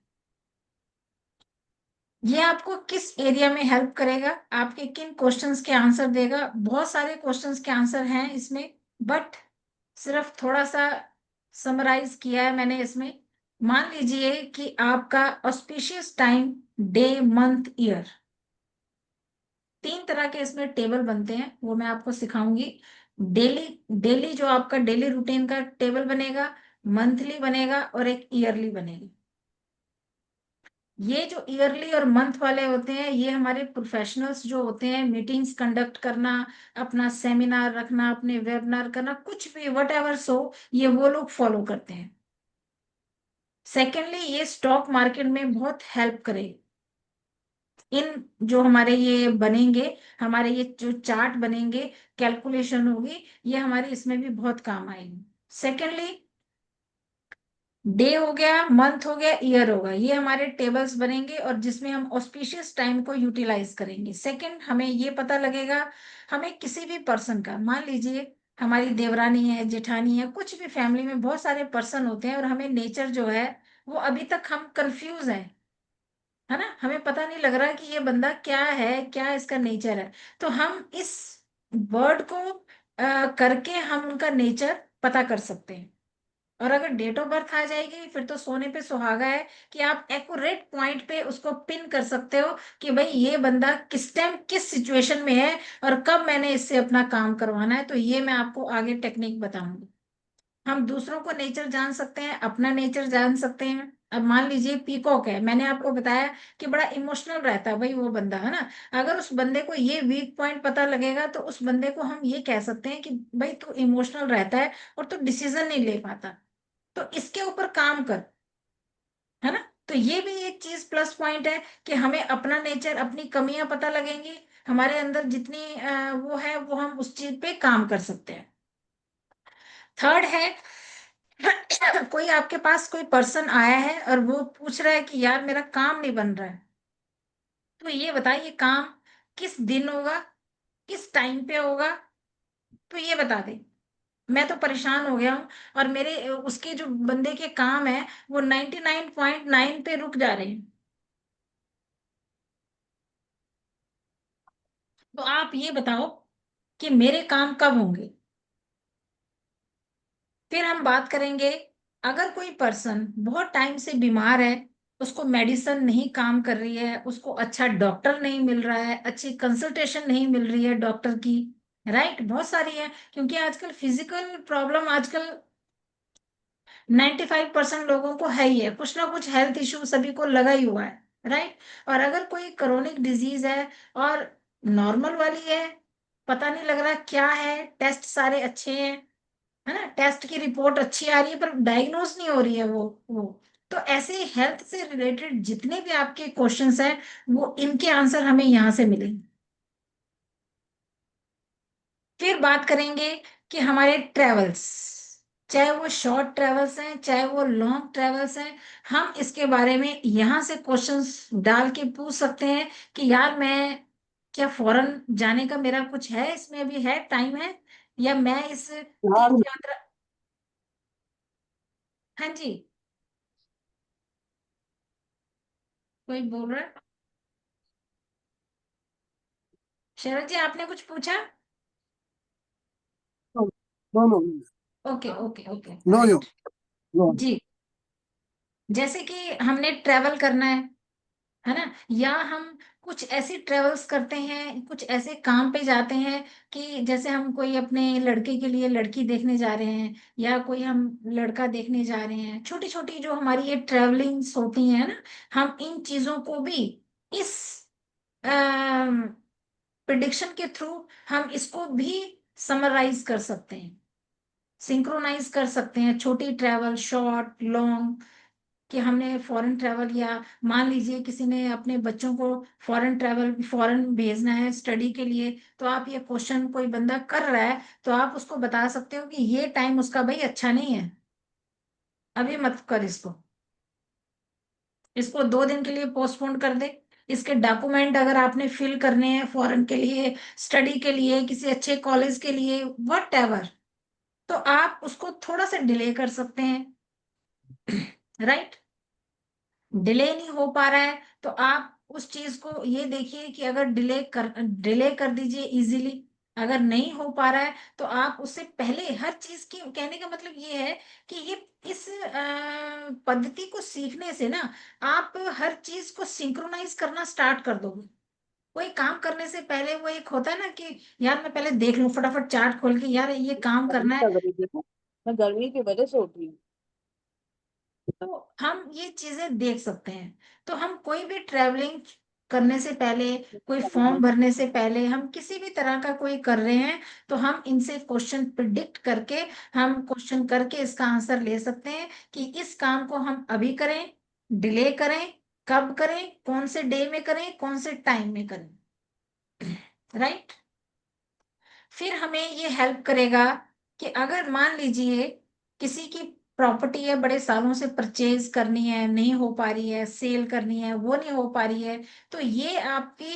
ये आपको किस एरिया में हेल्प करेगा, आपके किन क्वेश्चंस के आंसर देगा? बहुत सारे क्वेश्चंस के आंसर हैं इसमें, बट सिर्फ थोड़ा सा समराइज किया है मैंने इसमें। मान लीजिए कि आपका auspicious time, day, month, year, 3 तरह के इसमें टेबल बनते हैं, वो मैं आपको सिखाऊंगी। डेली डेली जो आपका डेली रूटीन का टेबल बनेगा, मंथली बनेगा और एक ईयरली बनेगा। ये जो ईयरली और मंथ वाले होते हैं, ये हमारे प्रोफेशनल्स जो होते हैं, मीटिंग्स कंडक्ट करना, अपना सेमिनार रखना, अपने वेबिनार करना, कुछ भी वट एवर सो, ये वो लोग फॉलो करते हैं। सेकेंडली, ये स्टॉक मार्केट में बहुत हेल्प करेगी। इन जो हमारे ये बनेंगे, हमारे ये जो चार्ट बनेंगे, कैलकुलेशन होगी, ये हमारे इसमें भी बहुत काम आएगी। सेकेंडली, डे हो गया, मंथ हो गया, ईयर होगा, ये हमारे टेबल्स बनेंगे और जिसमें हम ऑस्पिशियस टाइम को यूटिलाइज करेंगे। सेकंड, हमें ये पता लगेगा, हमें किसी भी पर्सन का, मान लीजिए हमारी देवरानी है, जेठानी है, कुछ भी फैमिली में बहुत सारे पर्सन होते हैं और हमें नेचर जो है वो अभी तक हम कंफ्यूज है ना, हमें पता नहीं लग रहा कि ये बंदा क्या है, क्या इसका नेचर है। तो हम इस वर्ड को करके हम उनका नेचर पता कर सकते हैं। और अगर डेट ऑफ बर्थ आ जाएगी, फिर तो सोने पे सुहागा है कि आप एक्यूरेट पॉइंट पे उसको पिन कर सकते हो कि भाई ये बंदा किस टाइम किस सिचुएशन में है और कब मैंने इससे अपना काम करवाना है। तो ये मैं आपको आगे टेक्निक बताऊंगी। हम दूसरों को नेचर जान सकते हैं, अपना नेचर जान सकते हैं। अब मान लीजिए पीकॉक है, मैंने आपको बताया कि बड़ा इमोशनल रहता है भाई वो बंदा, है ना। अगर उस बंदे को ये वीक पॉइंट पता लगेगा तो उस बंदे को हम ये कह सकते हैं कि भाई तू इमोशनल रहता है और तू डिसीजन नहीं ले पाता, तो इसके ऊपर काम कर, है ना। तो ये भी एक चीज प्लस पॉइंट है कि हमें अपना नेचर, अपनी कमियां पता लगेंगी, हमारे अंदर जितनी वो है वो हम उस चीज पे काम कर सकते हैं। थर्ड है, कोई आपके पास कोई पर्सन आया है और वो पूछ रहा है कि यार मेरा काम नहीं बन रहा है, तो ये बताइए काम किस दिन होगा, किस टाइम पे होगा, तो ये बता दे। मैं तो परेशान हो गया हूँ और मेरे उसके जो बंदे के काम है वो 99.9 पे रुक जा रहे हैं, तो आप ये बताओ कि मेरे काम कब होंगे। फिर हम बात करेंगे, अगर कोई पर्सन बहुत टाइम से बीमार है, उसको मेडिसिन नहीं काम कर रही है, उसको अच्छा डॉक्टर नहीं मिल रहा है, अच्छी कंसल्टेशन नहीं मिल रही है डॉक्टर की, राइट, बहुत सारी है, क्योंकि आजकल फिजिकल प्रॉब्लम आजकल 95% लोगों को है ही है, कुछ ना कुछ हेल्थ इश्यू सभी को लगा ही हुआ है, राइट। और अगर कोई क्रोनिक डिजीज है और नॉर्मल वाली है, पता नहीं लग रहा क्या है, टेस्ट सारे अच्छे हैं, है ना, टेस्ट की रिपोर्ट अच्छी आ रही है, पर डायग्नोज नहीं हो रही है वो। तो ऐसे हेल्थ से रिलेटेड जितने भी आपके क्वेश्चंस हैं, वो इनके आंसर हमें यहाँ से मिलेंगे। फिर बात करेंगे कि हमारे ट्रेवल्स, चाहे वो शॉर्ट ट्रेवल्स हैं चाहे वो लॉन्ग ट्रेवल्स हैं, हम इसके बारे में यहाँ से क्वेश्चंस डाल के पूछ सकते हैं कि यार मैं क्या फॉरेन जाने का मेरा कुछ है, इसमें अभी है, टाइम है, या मैं इस यार तीर्थ यात्रा। हाँ जी, कोई बोल रहा है? शरद जी आपने कुछ पूछा? No no okay okay okay, no you right. No जी, जैसे कि हमने ट्रेवल करना है ना, या हम कुछ ऐसी ट्रेवल्स करते हैं, कुछ ऐसे काम पे जाते हैं कि जैसे हम कोई अपने लड़के के लिए लड़की देखने जा रहे हैं, या कोई हम लड़का देखने जा रहे हैं, छोटी छोटी जो हमारी ये ट्रेवलिंग्स होती हैं ना, हम इन चीजों को भी इस प्रिडिक्शन के थ्रू हम इसको भी समराइज कर सकते हैं, सिंक्रोनाइज कर सकते हैं, छोटी ट्रैवल, शॉर्ट, लॉन्ग, कि हमने फॉरेन ट्रैवल, या मान लीजिए किसी ने अपने बच्चों को फॉरेन भेजना है स्टडी के लिए, तो आप ये क्वेश्चन कोई बंदा कर रहा है तो आप उसको बता सकते हो कि ये टाइम उसका भाई अच्छा नहीं है, अभी मत कर इसको, इसको 2 दिन के लिए पोस्टपोन कर दे। इसके डॉक्यूमेंट अगर आपने फिल करने हैं फॉरेन के लिए, स्टडी के लिए, किसी अच्छे कॉलेज के लिए, वट एवर, तो आप उसको थोड़ा सा डिले कर सकते हैं, राइट। डिले नहीं हो पा रहा है तो आप उस चीज को ये देखिए कि अगर डिले कर दीजिए इजीली, अगर नहीं हो पा रहा है तो आप उससे पहले हर चीज की, कहने का मतलब ये है कि ये इस पद्धति को सीखने से ना आप हर चीज को सिंक्रोनाइज करना स्टार्ट कर दोगे। कोई काम करने से पहले वो एक होता है ना कि यार मैं पहले देख लूं फटाफट चार्ट खोल के, यार ये काम गर्मी करना है। लग रही देखो, मैं गर्मी की वजह से उठी हूँ। तो हम ये चीजें देख सकते हैं। तो हम कोई भी ट्रैवलिंग करने से पहले, कोई फॉर्म भरने से पहले, हम किसी भी तरह का कोई कर रहे हैं तो हम इनसे क्वेश्चन प्रिडिक्ट करके, हम क्वेश्चन करके इसका आंसर ले सकते हैं कि इस काम को हम अभी करें, डिले करें, कब करें, कौन से डे में करें, कौन से टाइम में करें। राइट। फिर हमें ये हेल्प करेगा कि अगर मान लीजिए किसी की प्रॉपर्टी है, बड़े सालों से परचेज करनी है, नहीं हो पा रही है, सेल करनी है, वो नहीं हो पा रही है, तो ये आपकी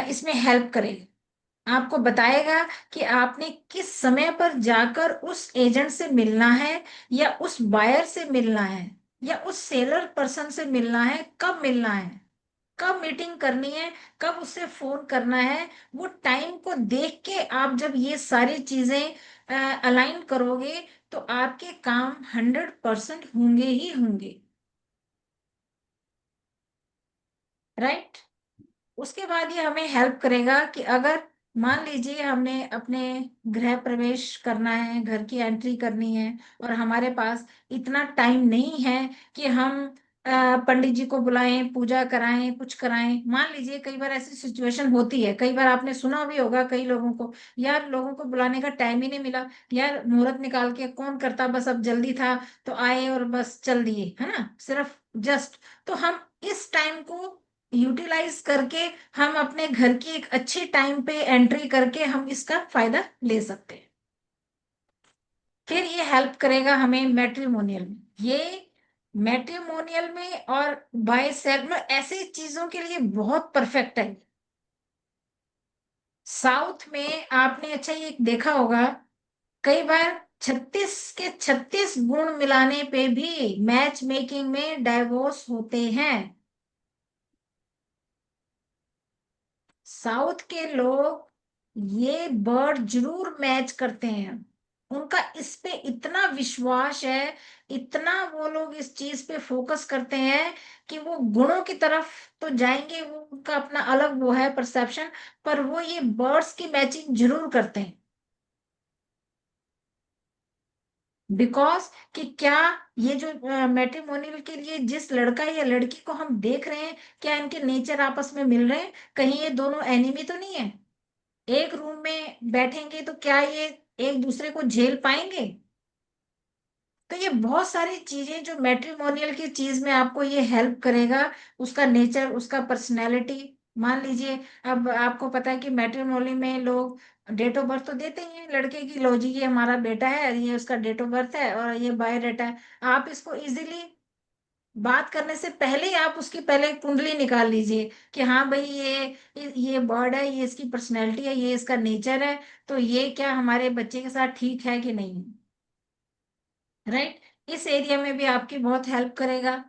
इसमें हेल्प करेगा। आपको बताएगा कि आपने किस समय पर जाकर उस एजेंट से मिलना है, या उस बायर से मिलना है, या उस सेलर पर्सन से मिलना है, कब मिलना है, कब मीटिंग करनी है, कब उससे फोन करना है। वो टाइम को देख के आप जब ये सारी चीजें अलाइन करोगे तो आपके काम 100% होंगे ही होंगे। राइट। उसके बाद ये हमें हेल्प करेगा कि अगर मान लीजिए हमने अपने गृह प्रवेश करना है, घर की एंट्री करनी है, और हमारे पास इतना टाइम नहीं है कि हम पंडित जी को बुलाएं, पूजा कराएं, कुछ कराएं। मान लीजिए कई बार ऐसी सिचुएशन होती है, कई बार आपने सुना भी होगा कई लोगों को, यार लोगों को बुलाने का टाइम ही नहीं मिला, यार मुहूर्त निकाल के कौन करता, बस अब जल्दी था तो आए और बस चल दिए, है ना, सिर्फ जस्ट। तो हम इस टाइम को यूटिलाइज करके हम अपने घर की एक अच्छी टाइम पे एंट्री करके हम इसका फायदा ले सकते हैं। फिर ये हेल्प करेगा हमें मैट्रिमोनियल में। ये मैट्रिमोनियल में और बाय सेल में ऐसी चीजों के लिए बहुत परफेक्ट है। साउथ में आपने अच्छा ये देखा होगा, कई बार 36 के 36 गुण मिलाने पे भी मैच मेकिंग में डाइवोर्स होते हैं। साउथ के लोग ये बर्ड जरूर मैच करते हैं, उनका इस पे इतना विश्वास है, इतना वो लोग इस चीज पे फोकस करते हैं कि वो गुणों की तरफ तो जाएंगे, वो उनका अपना अलग वो है परसेप्शन, पर वो ये बर्ड्स की मैचिंग जरूर करते हैं। बिकॉज कि क्या ये जो मैट्रिमोनियल के लिए जिस लड़का या लड़की को हम देख रहे हैं, क्या इनके नेचर आपस में मिल रहे हैं, कहीं ये दोनों एनिमी तो नहीं है, एक रूम में बैठेंगे तो क्या ये एक दूसरे को झेल पाएंगे। तो ये बहुत सारी चीजें जो मैट्रिमोनियल की चीज में आपको ये हेल्प करेगा, उसका नेचर, उसका पर्सनैलिटी। मान लीजिए अब आपको पता है कि मैट्रिमोनियल में लोग डेट ऑफ बर्थ तो देते ही हैं लड़के की, लो जी ये हमारा बेटा है, ये उसका डेट ऑफ बर्थ है और ये बायोडाटा है। आप इसको इजीली बात करने से पहले ही आप उसकी पहले कुंडली निकाल लीजिए कि हाँ भाई ये बर्ड है, ये इसकी पर्सनैलिटी है, ये इसका नेचर है, तो ये क्या हमारे बच्चे के साथ ठीक है कि नहीं। राइट। इस एरिया में भी आपकी बहुत हेल्प करेगा।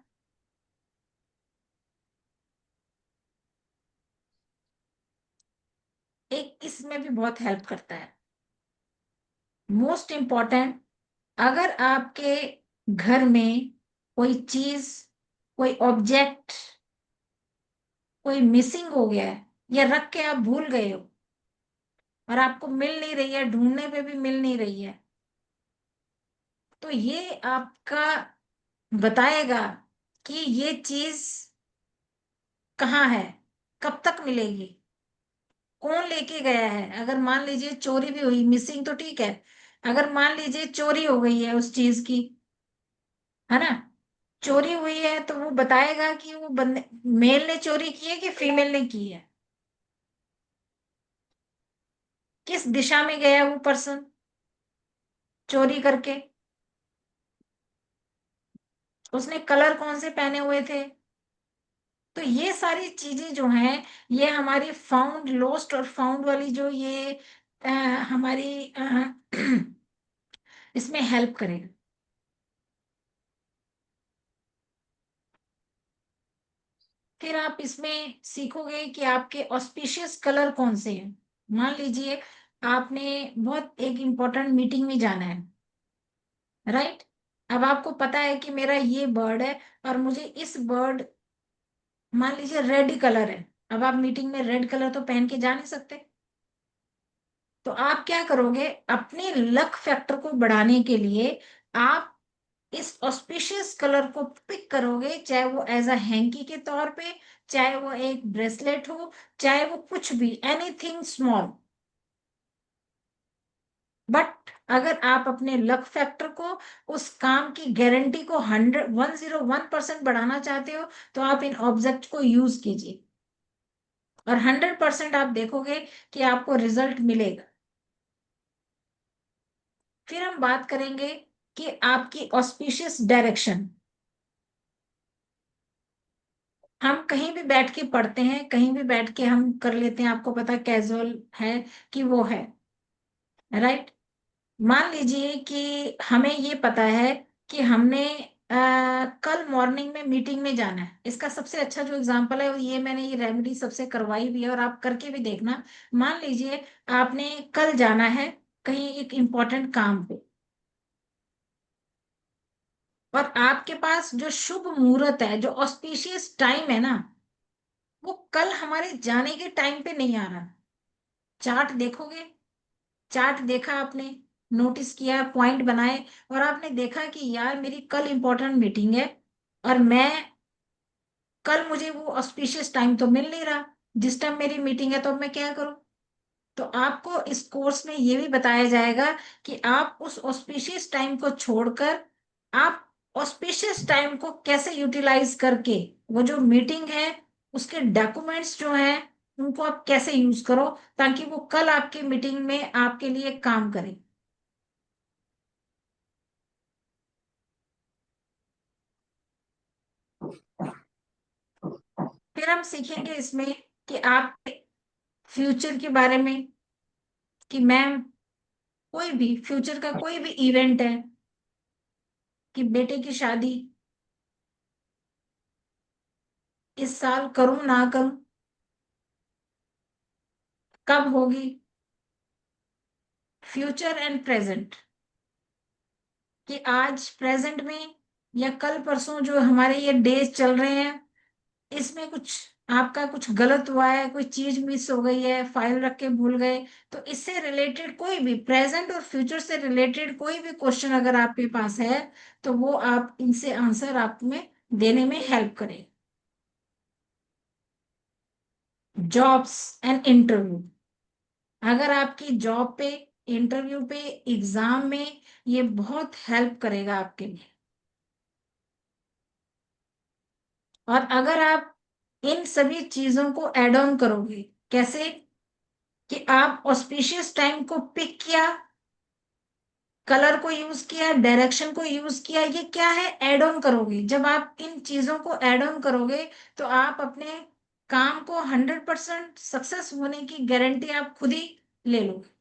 एक इसमें भी बहुत हेल्प करता है, मोस्ट इम्पॉर्टेंट, अगर आपके घर में कोई चीज, कोई ऑब्जेक्ट, कोई मिसिंग हो गया है, या रख के आप भूल गए हो और आपको मिल नहीं रही है, ढूंढने पे भी मिल नहीं रही है, तो ये आपका बताएगा कि ये चीज कहाँ है, कब तक मिलेगी, कौन लेके गया है। अगर मान लीजिए चोरी भी हुई, मिसिंग तो ठीक है, अगर मान लीजिए चोरी हो गई है उस चीज की, है ना, चोरी हुई है, तो वो बताएगा कि वो बंदे, मेल ने चोरी की है कि फीमेल ने की है, किस दिशा में गया वो पर्सन चोरी करके, उसने कलर कौन से पहने हुए थे। तो ये सारी चीजें जो हैं, ये हमारी फाउंड लॉस्ट और फाउंड वाली जो ये हमारी इसमें हेल्प करेगा। फिर आप इसमें सीखोगे कि आपके ऑस्पिशियस कलर कौन से हैं। मान लीजिए आपने बहुत एक इम्पोर्टेंट मीटिंग में जाना है, राइट। अब आपको पता है कि मेरा ये बर्ड है और मुझे इस बर्ड, मान लीजिए रेड कलर है। अब आप मीटिंग में रेड कलर तो पहन के जा नहीं सकते, तो आप क्या करोगे, अपने लक फैक्टर को बढ़ाने के लिए आप इस ऑस्पिशियस कलर को पिक करोगे, चाहे वो एज अ हैंकी के तौर पे, चाहे वो एक ब्रेसलेट हो, चाहे वो कुछ भी, एनीथिंग स्मॉल। बट अगर आप अपने लक फैक्टर को, उस काम की गारंटी को 101% बढ़ाना चाहते हो, तो आप इन ऑब्जेक्ट को यूज कीजिए और 100% आप देखोगे कि आपको रिजल्ट मिलेगा। फिर हम बात करेंगे कि आपकी ऑस्पिशियस डायरेक्शन। हम कहीं भी बैठ के पढ़ते हैं, कहीं भी बैठ के हम कर लेते हैं, आपको पता कैजुअल है कि वो है, राइट। मान लीजिए कि हमें ये पता है कि हमने कल मॉर्निंग में मीटिंग में जाना है। इसका सबसे अच्छा जो एग्जांपल है, ये मैंने ये रेमेडी सबसे करवाई भी है और आप करके भी देखना। मान लीजिए आपने कल जाना है कहीं एक इम्पोर्टेंट काम पे, और आपके पास जो शुभ मुहूर्त है, जो ऑस्पिशियस टाइम है ना, वो कल हमारे जाने के टाइम पे नहीं आ रहा। चार्ट देखोगे, चार्ट देखा आपने, नोटिस किया, पॉइंट बनाए, और आपने देखा कि यार मेरी कल इंपॉर्टेंट मीटिंग है और मैं कल, मुझे वो ऑस्पिशियस टाइम तो मिल नहीं रहा जिस टाइम मेरी मीटिंग है, तो अब मैं क्या करूं। तो आपको इस कोर्स में ये भी बताया जाएगा कि आप उस ऑस्पिशियस टाइम को छोड़कर आप ऑस्पिशियस टाइम को कैसे यूटिलाइज करके वो जो मीटिंग है उसके डॉक्यूमेंट्स जो हैं उनको आप कैसे यूज करो, ताकि वो कल आपकी मीटिंग में आपके लिए काम करे। फिर हम सीखेंगे इसमें कि आप फ्यूचर के बारे में, कि मैम कोई भी फ्यूचर का कोई भी इवेंट है, कि बेटे की शादी इस साल करूं ना करूं, कब होगी, फ्यूचर एंड प्रेजेंट, कि आज प्रेजेंट में या कल परसों जो हमारे ये डेज चल रहे हैं, इसमें कुछ आपका कुछ गलत हुआ है, कोई चीज मिस हो गई है, फाइल रख के भूल गए, तो इससे रिलेटेड कोई भी प्रेजेंट और फ्यूचर से रिलेटेड कोई भी क्वेश्चन अगर आपके पास है, तो वो आप इनसे आंसर आप में देने में हेल्प करें। जॉब्स एंड इंटरव्यू, अगर आपकी जॉब पे, इंटरव्यू पे, एग्जाम में, ये बहुत हेल्प करेगा आपके लिए। और अगर आप इन सभी चीजों को एड ऑन करोगे, कैसे, कि आप ऑस्पिशियस टाइम को पिक किया, कलर को यूज किया, डायरेक्शन को यूज किया, ये क्या है, एड ऑन करोगे। जब आप इन चीजों को एड ऑन करोगे तो आप अपने काम को 100% सक्सेस होने की गारंटी आप खुद ही ले लोगे।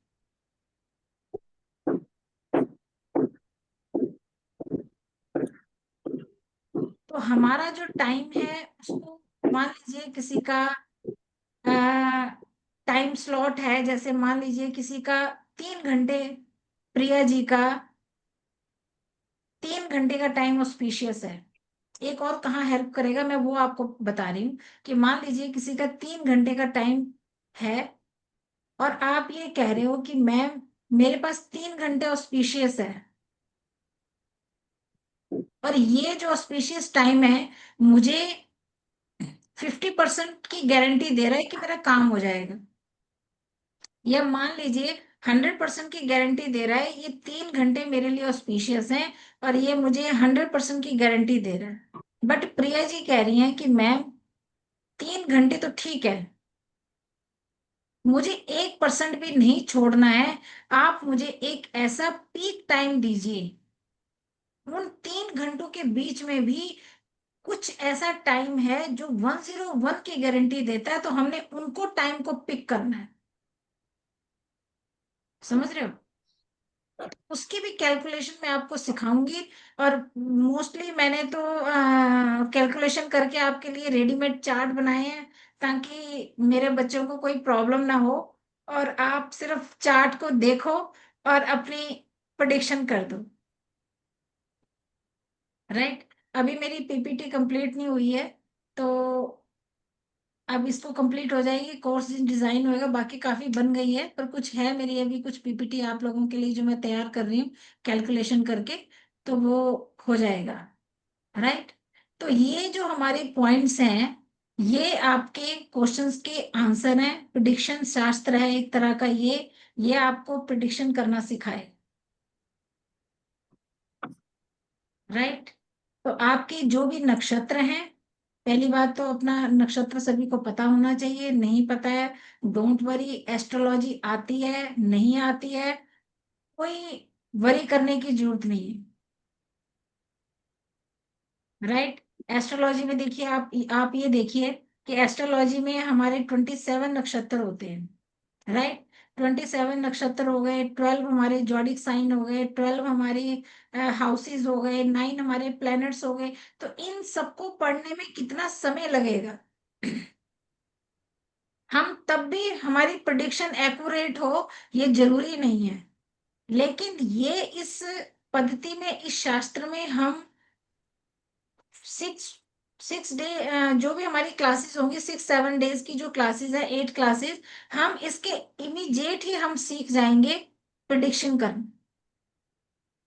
तो हमारा जो टाइम है उसको, मान लीजिए किसी का टाइम स्लॉट है, जैसे मान लीजिए किसी का 3 घंटे, प्रिया जी का 3 घंटे का टाइम ऑस्पिशियस है। एक और कहाँ हेल्प करेगा, मैं वो आपको बता रही हूँ, कि मान लीजिए किसी का 3 घंटे का टाइम है और आप ये कह रहे हो कि मैम मेरे पास 3 घंटे ऑस्पिशियस है, और ये जो ऑस्पिशियस टाइम है मुझे 50% की गारंटी दे रहा है कि मेरा काम हो जाएगा, या मान लीजिए 100% की गारंटी दे रहा है, ये 3 घंटे मेरे लिए ऑस्पिशियस हैं और ये मुझे 100% की गारंटी दे रहा है। बट प्रिया जी कह रही हैं कि मैम 3 घंटे तो ठीक है, मुझे 1% भी नहीं छोड़ना है, आप मुझे एक ऐसा पीक टाइम दीजिए, उन 3 घंटों के बीच में भी कुछ ऐसा टाइम है जो 101 की गारंटी देता है, तो हमने उनको टाइम को पिक करना है। समझ रहे हो, उसकी भी कैलकुलेशन मैं आपको सिखाऊंगी, और मोस्टली मैंने तो कैलकुलेशन करके आपके लिए रेडीमेड चार्ट बनाए हैं ताकि मेरे बच्चों को कोई प्रॉब्लम ना हो, और आप सिर्फ चार्ट को देखो और अपनी प्रेडिक्शन कर दो। राइट, अभी मेरी पीपीटी कंप्लीट नहीं हुई है, तो अब इसको कंप्लीट हो जाएगी, कोर्स डिजाइन होएगा, बाकी काफी बन गई है, पर कुछ है मेरी अभी कुछ पीपीटी आप लोगों के लिए जो मैं तैयार कर रही हूँ कैलकुलेशन करके, तो वो हो जाएगा। राइट, तो ये जो हमारे पॉइंट्स हैं, ये आपके क्वेश्चंस के आंसर हैं। प्रिडिक्शन शास्त्र है एक तरह का, ये आपको प्रिडिक्शन करना सिखाए। राइट, तो आपके जो भी नक्षत्र हैं, पहली बात तो अपना नक्षत्र सभी को पता होना चाहिए। नहीं पता है, डोंट वरी, एस्ट्रोलॉजी आती है नहीं आती है, कोई वरी करने की जरूरत नहीं है। राइट, एस्ट्रोलॉजी में देखिए, आप ये देखिए कि एस्ट्रोलॉजी में हमारे 27 नक्षत्र होते हैं। राइट, 27 नक्षत्र हो गए, 12 हमारे जॉडिक साइन हो गए, 12 हमारे हाउसेस हो गए, 9 हमारे प्लैनेट्स हो गए। तो इन सबको पढ़ने में कितना समय लगेगा? हम तब भी हमारी प्रिडिक्शन एक्यूरेट हो ये जरूरी नहीं है, लेकिन ये इस पद्धति में, इस शास्त्र में हम 6 डे जो भी हमारी क्लासेस होंगी, 6-7 डेज की जो क्लासेस है, 8 क्लासेस, हम इसके इमीडिएट ही हम सीख जाएंगे प्रिडिक्शन करना।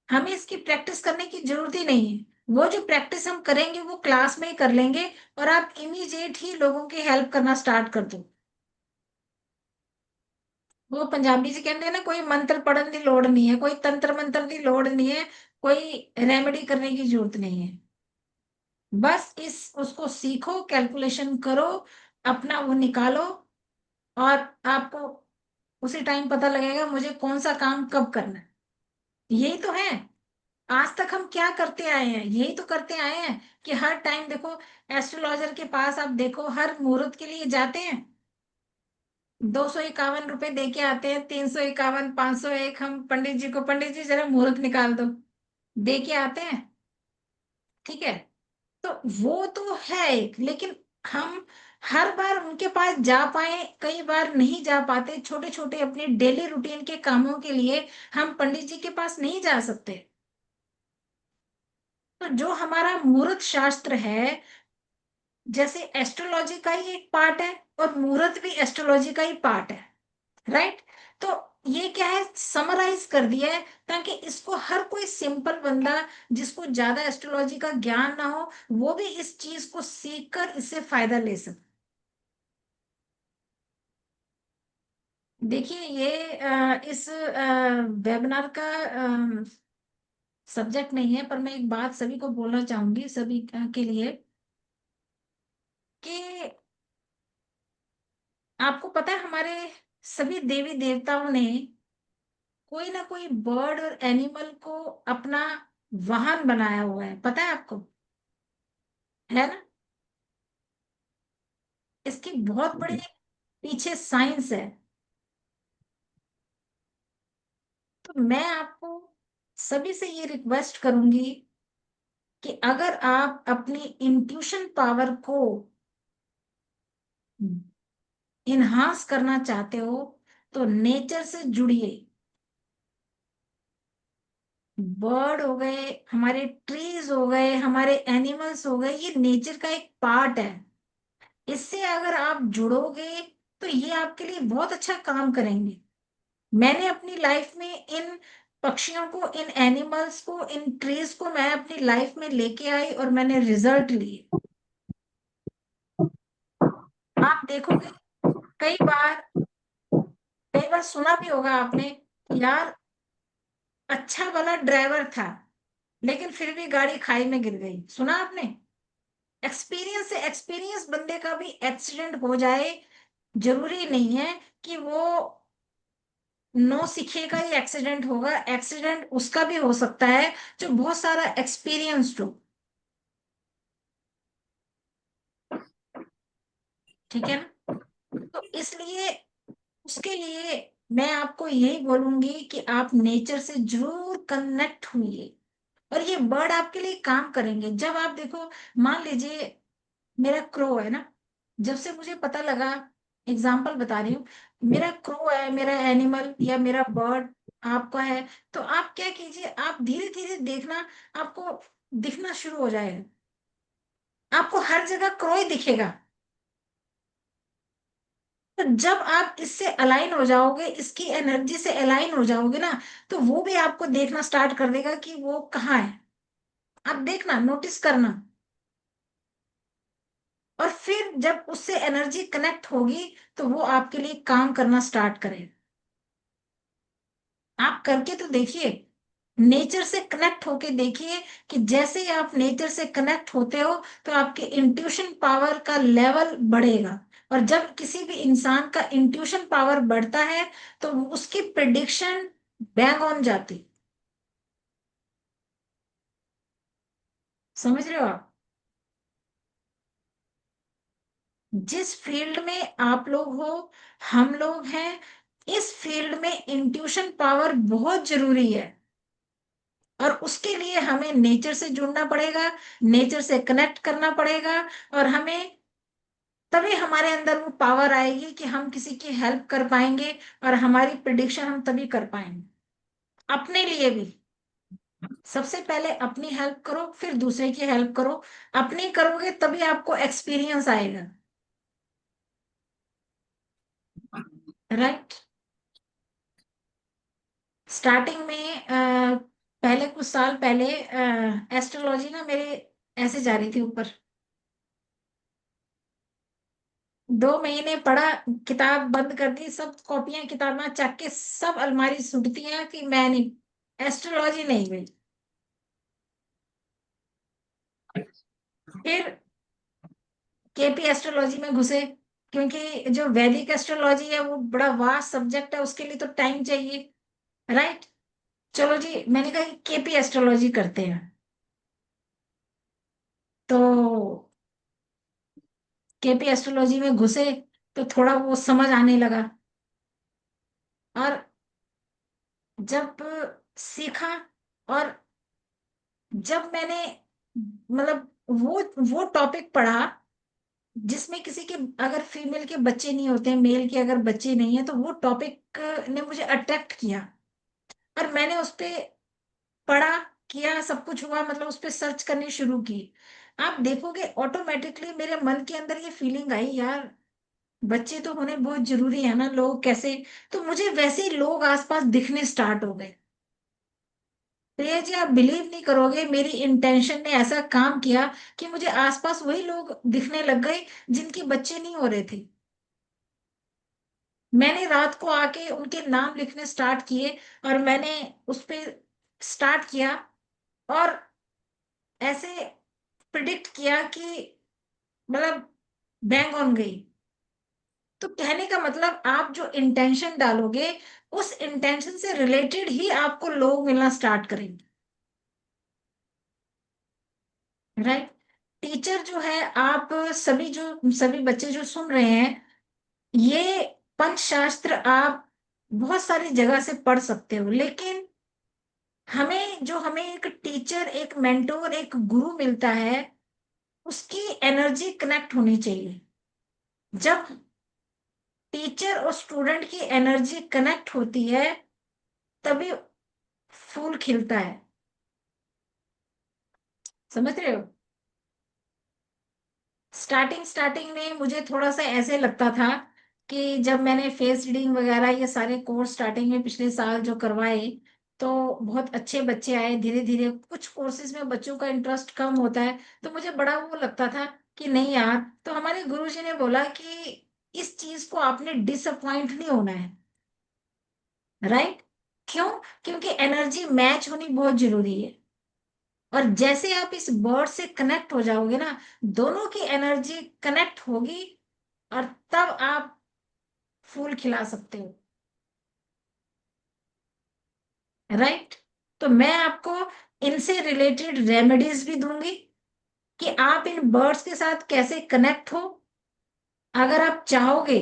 हमें इसकी प्रैक्टिस करने की जरूरत ही नहीं है। वो जो प्रैक्टिस हम करेंगे वो क्लास में ही कर लेंगे, और आप इमीडिएट ही लोगों की हेल्प करना स्टार्ट कर दो। वो पंजाबी जी कहते हैं ना, कोई मंत्र पढ़ने की लोड़ नहीं है, कोई तंत्र मंत्र की लोड़ नहीं है, कोई रेमेडी करने की जरूरत नहीं है। बस उसको सीखो, कैलकुलेशन करो, अपना वो निकालो, और आपको उसी टाइम पता लगेगा मुझे कौन सा काम कब करना है। यही तो है, आज तक हम क्या करते आए हैं, यही तो करते आए हैं कि हर टाइम देखो, एस्ट्रोलॉजर के पास आप देखो, हर मुहूर्त के लिए जाते हैं, 251 रुपए दे के आते हैं, 351, 501, हम पंडित जी को, पंडित जी जरा मुहूर्त निकाल दो, दे के आते हैं। ठीक है, तो वो तो है एक, लेकिन हम हर बार उनके पास जा पाए, कई बार नहीं जा पाते, छोटे छोटे अपने डेली रूटीन के कामों के लिए हम पंडित जी के पास नहीं जा सकते। तो जो हमारा मुहूर्त शास्त्र है, जैसे एस्ट्रोलॉजी का ही एक पार्ट है, और मुहूर्त भी एस्ट्रोलॉजी का ही पार्ट है। राइट, तो ये क्या है, समराइज कर दिया है ताकि इसको हर कोई सिंपल बंदा, जिसको ज्यादा एस्ट्रोलॉजी का ज्ञान ना हो, वो भी इस चीज को सीख कर इससे फायदा ले सके। देखिए, ये इस वेबिनार का सब्जेक्ट नहीं है, पर मैं एक बात सभी को बोलना चाहूंगी, सभी के लिए, कि आपको पता है हमारे सभी देवी देवताओं ने कोई ना कोई बर्ड और एनिमल को अपना वाहन बनाया हुआ है, पता है आपको? है ना? इसकी बहुत बड़ी पीछे साइंस है। तो मैं आपको सभी से ये रिक्वेस्ट करूंगी कि अगर आप अपनी इंट्यूशन पावर को इन्हांस करना चाहते हो, तो नेचर से जुड़िए। बर्ड हो गए, हमारे ट्रीज हो गए, हमारे एनिमल्स हो गए, ये नेचर का एक पार्ट है। इससे अगर आप जुड़ोगे तो ये आपके लिए बहुत अच्छा काम करेंगे। मैंने अपनी लाइफ में इन पक्षियों को, इन एनिमल्स को, इन ट्रीज को मैं अपनी लाइफ में लेके आई, और मैंने रिजल्ट लिए। आप देखोगे, कई बार कई बार सुना भी होगा आपने कि यार, अच्छा वाला ड्राइवर था लेकिन फिर भी गाड़ी खाई में गिर गई, सुना आपने? एक्सपीरियंस से, एक्सपीरियंस बंदे का भी एक्सीडेंट हो जाए, जरूरी नहीं है कि वो नो सीखेगा ही एक्सीडेंट होगा। एक्सीडेंट उसका भी हो सकता है जो बहुत सारा एक्सपीरियंस्ड हो। ठीक है ना? तो इसलिए उसके लिए मैं आपको यही बोलूंगी कि आप नेचर से जरूर कनेक्ट हुई। और ये बर्ड आपके लिए काम करेंगे। जब आप देखो, मान लीजिए मेरा क्रो है ना, जब से मुझे पता लगा, एग्जाम्पल बता रही हूँ, मेरा क्रो है, मेरा एनिमल या मेरा बर्ड आपका है, तो आप क्या कीजिए, आप धीरे धीरे देखना, आपको दिखना शुरू हो जाएगा, आपको हर जगह क्रो ही दिखेगा। तो जब आप इससे अलाइन हो जाओगे, इसकी एनर्जी से अलाइन हो जाओगे ना, तो वो भी आपको देखना स्टार्ट कर देगा कि वो कहाँ है। आप देखना, नोटिस करना, और फिर जब उससे एनर्जी कनेक्ट होगी तो वो आपके लिए काम करना स्टार्ट करेगा। आप करके तो देखिए, नेचर से कनेक्ट होके देखिए कि जैसे ही आप नेचर से कनेक्ट होते हो तो आपके इंट्यूशन पावर का लेवल बढ़ेगा। और जब किसी भी इंसान का इंट्यूशन पावर बढ़ता है तो उसकी प्रिडिक्शन बैंग ऑन जाती। समझ रहे हो आप? जिस फील्ड में आप लोग हो, हम लोग हैं, इस फील्ड में इंट्यूशन पावर बहुत जरूरी है। और उसके लिए हमें नेचर से जुड़ना पड़ेगा, नेचर से कनेक्ट करना पड़ेगा, और हमें तभी हमारे अंदर वो पावर आएगी कि हम किसी की हेल्प कर पाएंगे, और हमारी प्रिडिक्शन हम तभी कर पाएंगे। अपने लिए भी सबसे पहले अपनी हेल्प करो, फिर दूसरे की हेल्प करो। अपनी करोगे तभी आपको एक्सपीरियंस आएगा। राइट। स्टार्टिंग में पहले कुछ साल पहले एस्ट्रोलॉजी ना मेरे ऐसे जा रही थी ऊपर। 2 महीने पढ़ा, किताब बंद कर दी, सब कॉपियां किताबें चक के सब अलमारी सुटती हैं कि मैं नहीं, एस्ट्रोलॉजी नहीं गई। फिर केपी एस्ट्रोलॉजी में घुसे, क्योंकि जो वैदिक एस्ट्रोलॉजी है वो बड़ा वास्ट सब्जेक्ट है, उसके लिए तो टाइम चाहिए। राइट। चलो जी, मैंने कहा केपी एस्ट्रोलॉजी करते हैं। तो केपी एस्ट्रोलॉजी में घुसे तो थोड़ा वो समझ आने लगा। और जब सीखा, और जब मैंने मतलब वो टॉपिक पढ़ा जिसमें किसी के अगर फीमेल के बच्चे नहीं होते हैं, मेल के अगर बच्चे नहीं है, तो वो टॉपिक ने मुझे अट्रैक्ट किया, और मैंने उस पे पढ़ा, किया, सब कुछ हुआ, मतलब उस पे सर्च करनी शुरू की। आप देखोगे ऑटोमेटिकली मेरे मन के अंदर ये फीलिंग आई, यार बच्चे तो होने बहुत जरूरी है ना, लोग कैसे, तो मुझे वैसे ही लोग आसपास दिखने स्टार्ट हो गए। प्रिया जी, आप बिलीव नहीं करोगे, मेरी इंटेंशन ने ऐसा काम किया कि मुझे आसपास वही लोग दिखने लग गए जिनके बच्चे नहीं हो रहे थे। मैंने रात को आके उनके नाम लिखने स्टार्ट किए, और मैंने उस पे स्टार्ट किया, और ऐसे प्रिडिक्ट किया कि मतलब बैंग ऑन गई। तो कहने का मतलब, आप जो इंटेंशन डालोगे उस इंटेंशन से रिलेटेड ही आपको लोग मिलना स्टार्ट करेंगे। राइट। टीचर जो है, आप सभी बच्चे जो सुन रहे हैं, ये पंचशास्त्र आप बहुत सारी जगह से पढ़ सकते हो, लेकिन हमें एक टीचर, एक मेंटोर, एक गुरु मिलता है, उसकी एनर्जी कनेक्ट होनी चाहिए। जब टीचर और स्टूडेंट की एनर्जी कनेक्ट होती है तभी फूल खिलता है। समझ रहे हो? स्टार्टिंग स्टार्टिंग में मुझे थोड़ा सा ऐसे लगता था कि जब मैंने फेस रीडिंग वगैरह ये सारे कोर्स स्टार्टिंग में पिछले साल जो करवाए, तो बहुत अच्छे बच्चे आए। धीरे धीरे कुछ कोर्सेज में बच्चों का इंटरेस्ट कम होता है, तो मुझे बड़ा वो लगता था कि नहीं यार। तो हमारे गुरुजी ने बोला कि इस चीज को आपने डिसअपॉइंट नहीं होना है। राइट। क्यों? क्योंकि एनर्जी मैच होनी बहुत जरूरी है। और जैसे आप इस बर्ड से कनेक्ट हो जाओगे ना, दोनों की एनर्जी कनेक्ट होगी, और तब आप फूल खिला सकते हो। राइट। तो मैं आपको इनसे रिलेटेड रेमेडीज भी दूंगी कि आप इन बर्ड्स के साथ कैसे कनेक्ट हो। अगर आप चाहोगे,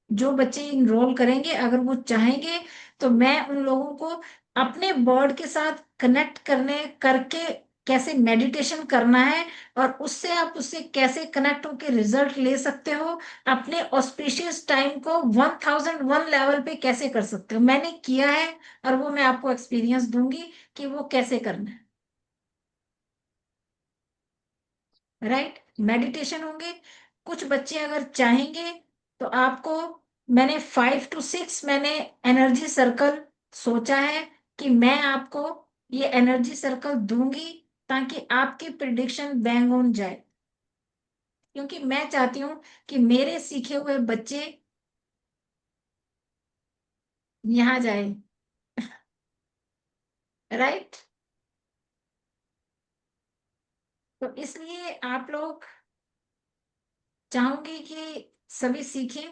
जो बच्चे इनरोल करेंगे अगर वो चाहेंगे, तो मैं उन लोगों को अपने बॉड के साथ कनेक्ट करने करके कैसे मेडिटेशन करना है, और उससे आप उससे कैसे कनेक्ट होकर रिजल्ट ले सकते हो, अपने ऑस्पिशियस टाइम को 1001 लेवल पे कैसे कर सकते हो। मैंने किया है, और वो मैं आपको एक्सपीरियंस दूंगी कि वो कैसे करना है। राइट, मेडिटेशन होंगे। कुछ बच्चे अगर चाहेंगे तो आपको, मैंने 5 to 6 मैंने एनर्जी सर्कल सोचा है कि मैं आपको ये एनर्जी सर्कल दूंगी, ताकि आपकी प्रिडिक्शन बैंग ऑन जाए। क्योंकि मैं चाहती हूं कि मेरे सीखे हुए बच्चे यहाँ जाए। राइट, तो इसलिए आप लोग, चाहूंगी कि सभी सीखें।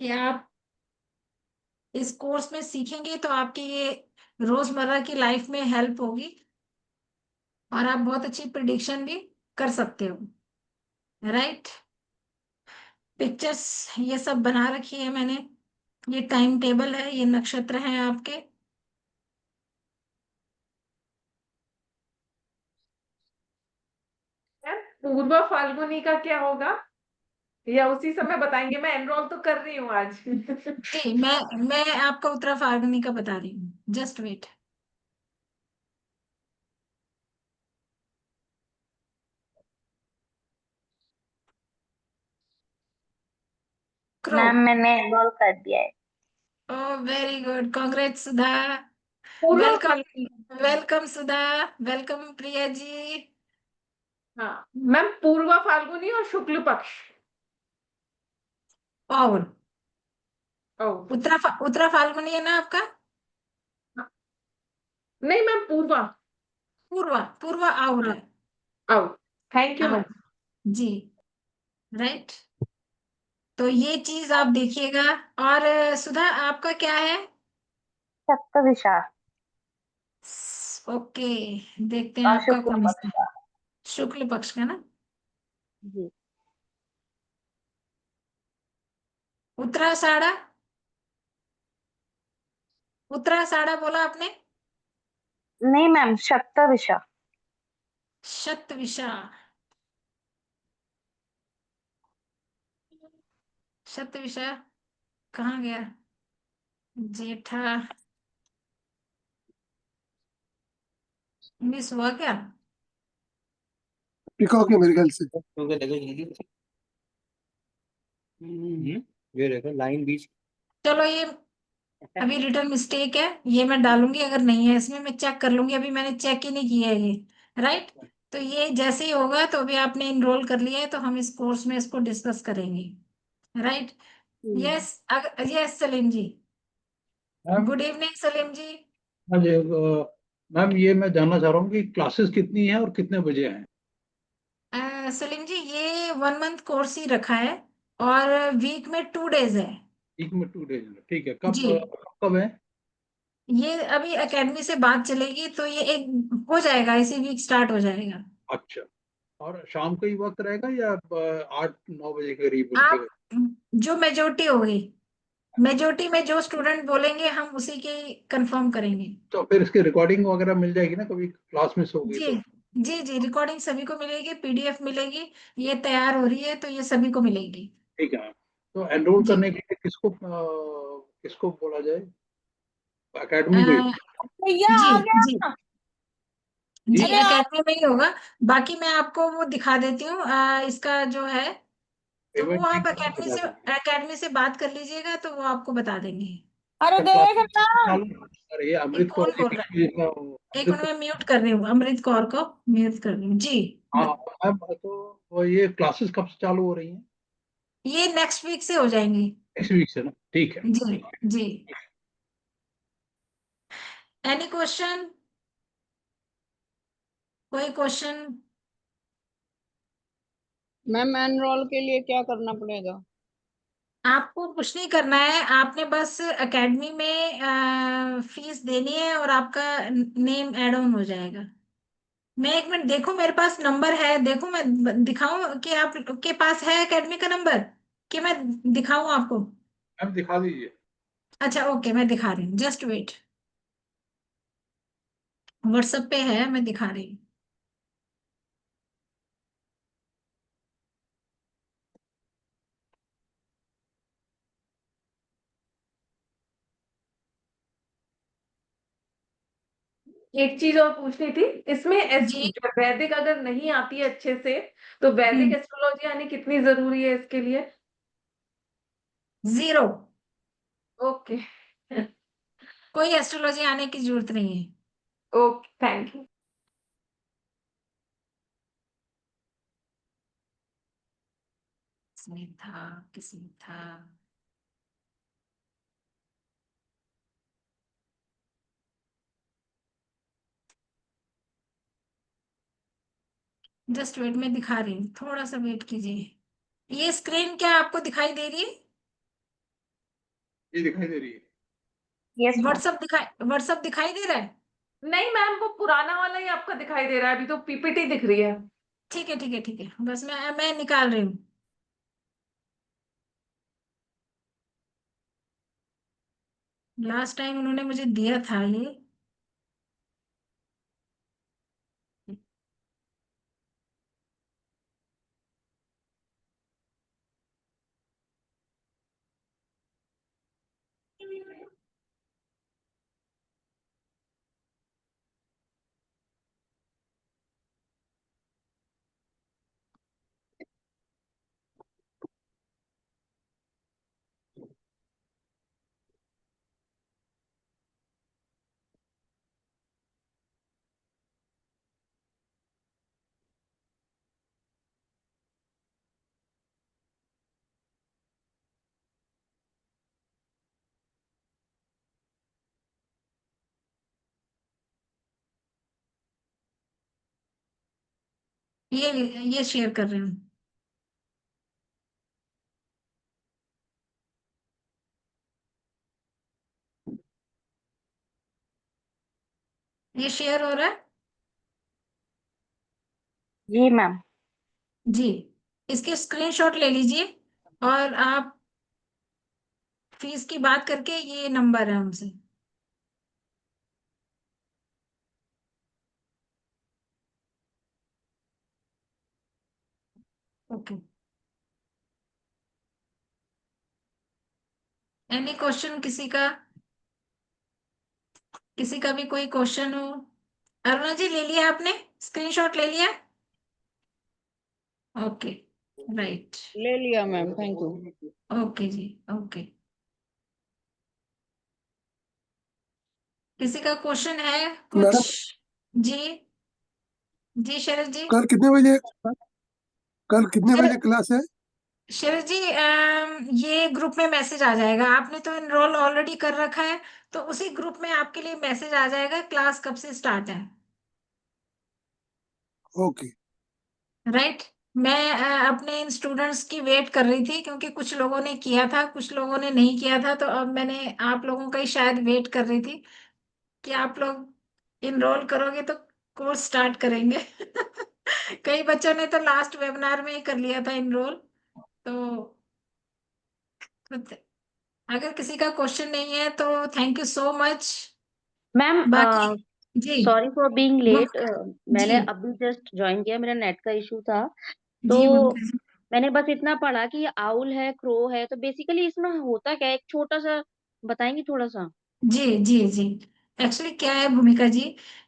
कि आप इस कोर्स में सीखेंगे तो आपकी ये रोजमर्रा की लाइफ में हेल्प होगी, और आप बहुत अच्छी प्रिडिक्शन भी कर सकते हो। राइट, पिक्चर्स ये सब बना रखी है मैंने। ये टाइम टेबल है, ये नक्षत्र हैं आपके। मैम पूर्वा फाल्गुनी का क्या होगा, या उसी समय बताएंगे? मैं एनरोल तो कर रही हूँ आज। जी, मैं आपका उत्तरा फाल्गुनी का बता रही हूँ, जस्ट वेट। क्रो। मैम मैंने एनरोल कर दिया है। ओ वेरी गुड, कांग्रेट सुधा। पूर्वा वेलकम, फाल्गुनी। वेलकम सुधा, वेलकम प्रिया जी। हाँ मैम, पूर्वा फाल्गुनी और शुक्ल पक्ष। और ओ उत्तरा फाल्गुनी है ना आपका? नहीं मैम, पूर्वा। पूर्वा, पूर्वा आउर हाँ, है। ओ थैंक यू आउर, मैम। जी। राइट, तो ये चीज आप देखिएगा। और सुधा आपका क्या है? सप्तविशा ओके, देखते हैं और आपका शुक्ल कौन सा। पक्ष का। शुक्ल पक्ष का ना? जी। उत्तराषाढ़ा, उत्तराषाढ़ा बोला आपने? नहीं मैम, सप्तविशा। शतविशा, शतविशा कहाँ गया? जेठा, मिस हुआ क्या? पीकॉक है मेरे ख्याल से। ये देखो लाइन बीच। चलो, ये अभी रिटर्न मिस्टेक है, ये मैं डालूंगी। अगर नहीं है इसमें, मैं चेक कर लूंगी, अभी मैंने चेक ही नहीं किया है ये। राइट, तो ये जैसे ही होगा, तो अभी आपने इनरोल कर लिया है, तो हम इस कोर्स में इसको डिस्कस करेंगे। राइट, यस, यस सलीम जी। मैम। गुड इवनिंग सलीम जी। हाँ जी, मैम ये मैं जानना चाह रहा हूँ कि क्लासेस कितनी है और कितने बजे हैं? सलीम जी, ये 1 मंथ कोर्स ही रखा है, और वीक में 2 डेज है। वीक में 2 डेज में, ठीक है। कब जी, कब है? ये अभी एकेडमी से बात चलेगी, तो ये एक हो जाएगा, इसी वीक स्टार्ट हो जाएगा। अच्छा, और शाम का ही वक्त रहेगा या 8-9 बजे के करीब आप, रखेगा? जो मेजोरिटी होगी, मेजोरिटी में जो स्टूडेंट बोलेंगे, हम उसी की कंफर्म करेंगे। तो फिर इसकी रिकॉर्डिंग वगैरह मिल जाएगी ना, कभी क्लास मिस हो गई जी, तो? जी, जी, रिकॉर्डिंग सभी को मिलेगी, पीडीएफ मिलेगी। ये तैयार हो रही है, तो ये सभी को मिलेगी। ठीक है मैम। तो एनरोल जी, करने के लिए किसको किसको बोला जाए? अ, एकेडमी को ही? भैया जी, आ जी, गया। जी, जी। अरे आ एकेडमी में ही होगा। बाकी मैं आपको वो दिखा देती हूँ, इसका जो है, तो वो पेमेंट आप लिंक एकेडमी बता से, दीजिए। एकेडमी से बात कर लीजिएगा, तो वो आपको बता देंगे। अरे अच्छा, देख क्लासेस ना। चालू। अरे ये ये अमृत कौन कौर जी बोल रहा है? एक अमृत मिनट, मैं म्यूट कर रही हूँ, अमृत कौर को म्यूट कर रही हूँ जी। हाँ मैम, तो वो ये क्लासेस कब से चालू हो रही हैं? ये नेक्स्ट वीक से हो जाएंगी। नेक्स्ट वीक से ना, ठीक है। जी, जी। Any question? कोई क्वेश्चन? मैम एनरोल के लिए क्या करना पड़ेगा? आपको कुछ नहीं करना है, आपने बस एकेडमी में फीस देनी है, और आपका नेम ऐड ऑन हो जाएगा। मैं एक मिनट, देखो मेरे पास नंबर है, देखो मैं दिखाऊं कि आपके पास है एकेडमी का नंबर, कि मैं दिखाऊं आपको? मैम दिखा दीजिए। अच्छा ओके, मैं दिखा रही हूँ, जस्ट वेट। व्हाट्सएप पे है, मैं दिखा रही हूँ। एक चीज और पूछनी थी इसमें, जी। वैदिक अगर नहीं आती है अच्छे से, तो वैदिक हम्म, एस्ट्रोलॉजी आनी कितनी जरूरी है इसके लिए? 0। ओके। कोई एस्ट्रोलॉजी आने की जरूरत नहीं है। Okay, thank you. किसमें था, किसमें था? जस्ट वेट, में दिखा रही हूँ, थोड़ा सा वेट कीजिए। ये स्क्रीन क्या आपको दिखाई दे रही है? ये दिखाई दे रही है। Yes ma'am. व्हाट्सअप दिखाई दे रहा है? नहीं मैम, वो पुराना वाला ही आपका दिखाई दे रहा है, अभी तो पीपीटी दिख रही है। ठीक है ठीक है ठीक है, बस मैं निकाल रही हूँ। लास्ट टाइम उन्होंने मुझे दिया था ये। ये शेयर कर रही हूँ। ये शेयर हो रहा है? जी मैम। जी। इसके स्क्रीनशॉट ले लीजिए, और आप फीस की बात करके, ये नंबर है उनसे। ओके। एनी क्वेश्चन किसी का? किसी का भी कोई क्वेश्चन हो? अरुणा जी, ले लिया आपने? स्क्रीनशॉट ले लिया? Okay, right. ले लिया मैम, थैंक यू। ओके जी, ओके। किसी का क्वेश्चन है कुछ? मैडम, जी। जी शरद जी। कल कितने बजे कल कितने शरद बजे क्लास है? शरद जी, ये ग्रुप में मैसेज आ जाएगा। आपने तो एनरोल ऑलरेडी कर रखा है, तो उसी ग्रुप में आपके लिए मैसेज आ जाएगा क्लास कब से स्टार्ट है। ओके। राइट। मैं अपने इन स्टूडेंट्स की वेट कर रही थी, क्योंकि कुछ लोगों ने किया था, कुछ लोगों ने नहीं किया था, तो अब मैंने आप लोगों का ही शायद वेट कर रही थी कि आप लोग इनरोल करोगे तो कोर्स स्टार्ट करेंगे। कई बच्चों ने तो लास्ट वेबिनार में ही कर लिया था इनरोल। तो अगर किसी का क्वेश्चन नहीं है तो thank you so much. Ma'am, बाकी जी। Sorry for being late. Bhumika ji. मैंने अभी जस्ट ज्वाइन किया, मेरा नेट का इशू था। तो जी भूमिका जी। मैंने बस इतना पढ़ा कि ये आउल है, क्रो है, तो बेसिकली इसमें होता क्या है, एक छोटा सा बताएंगे थोड़ा सा? जी जी जी। एक्चुअली क्या है भूमिका जी,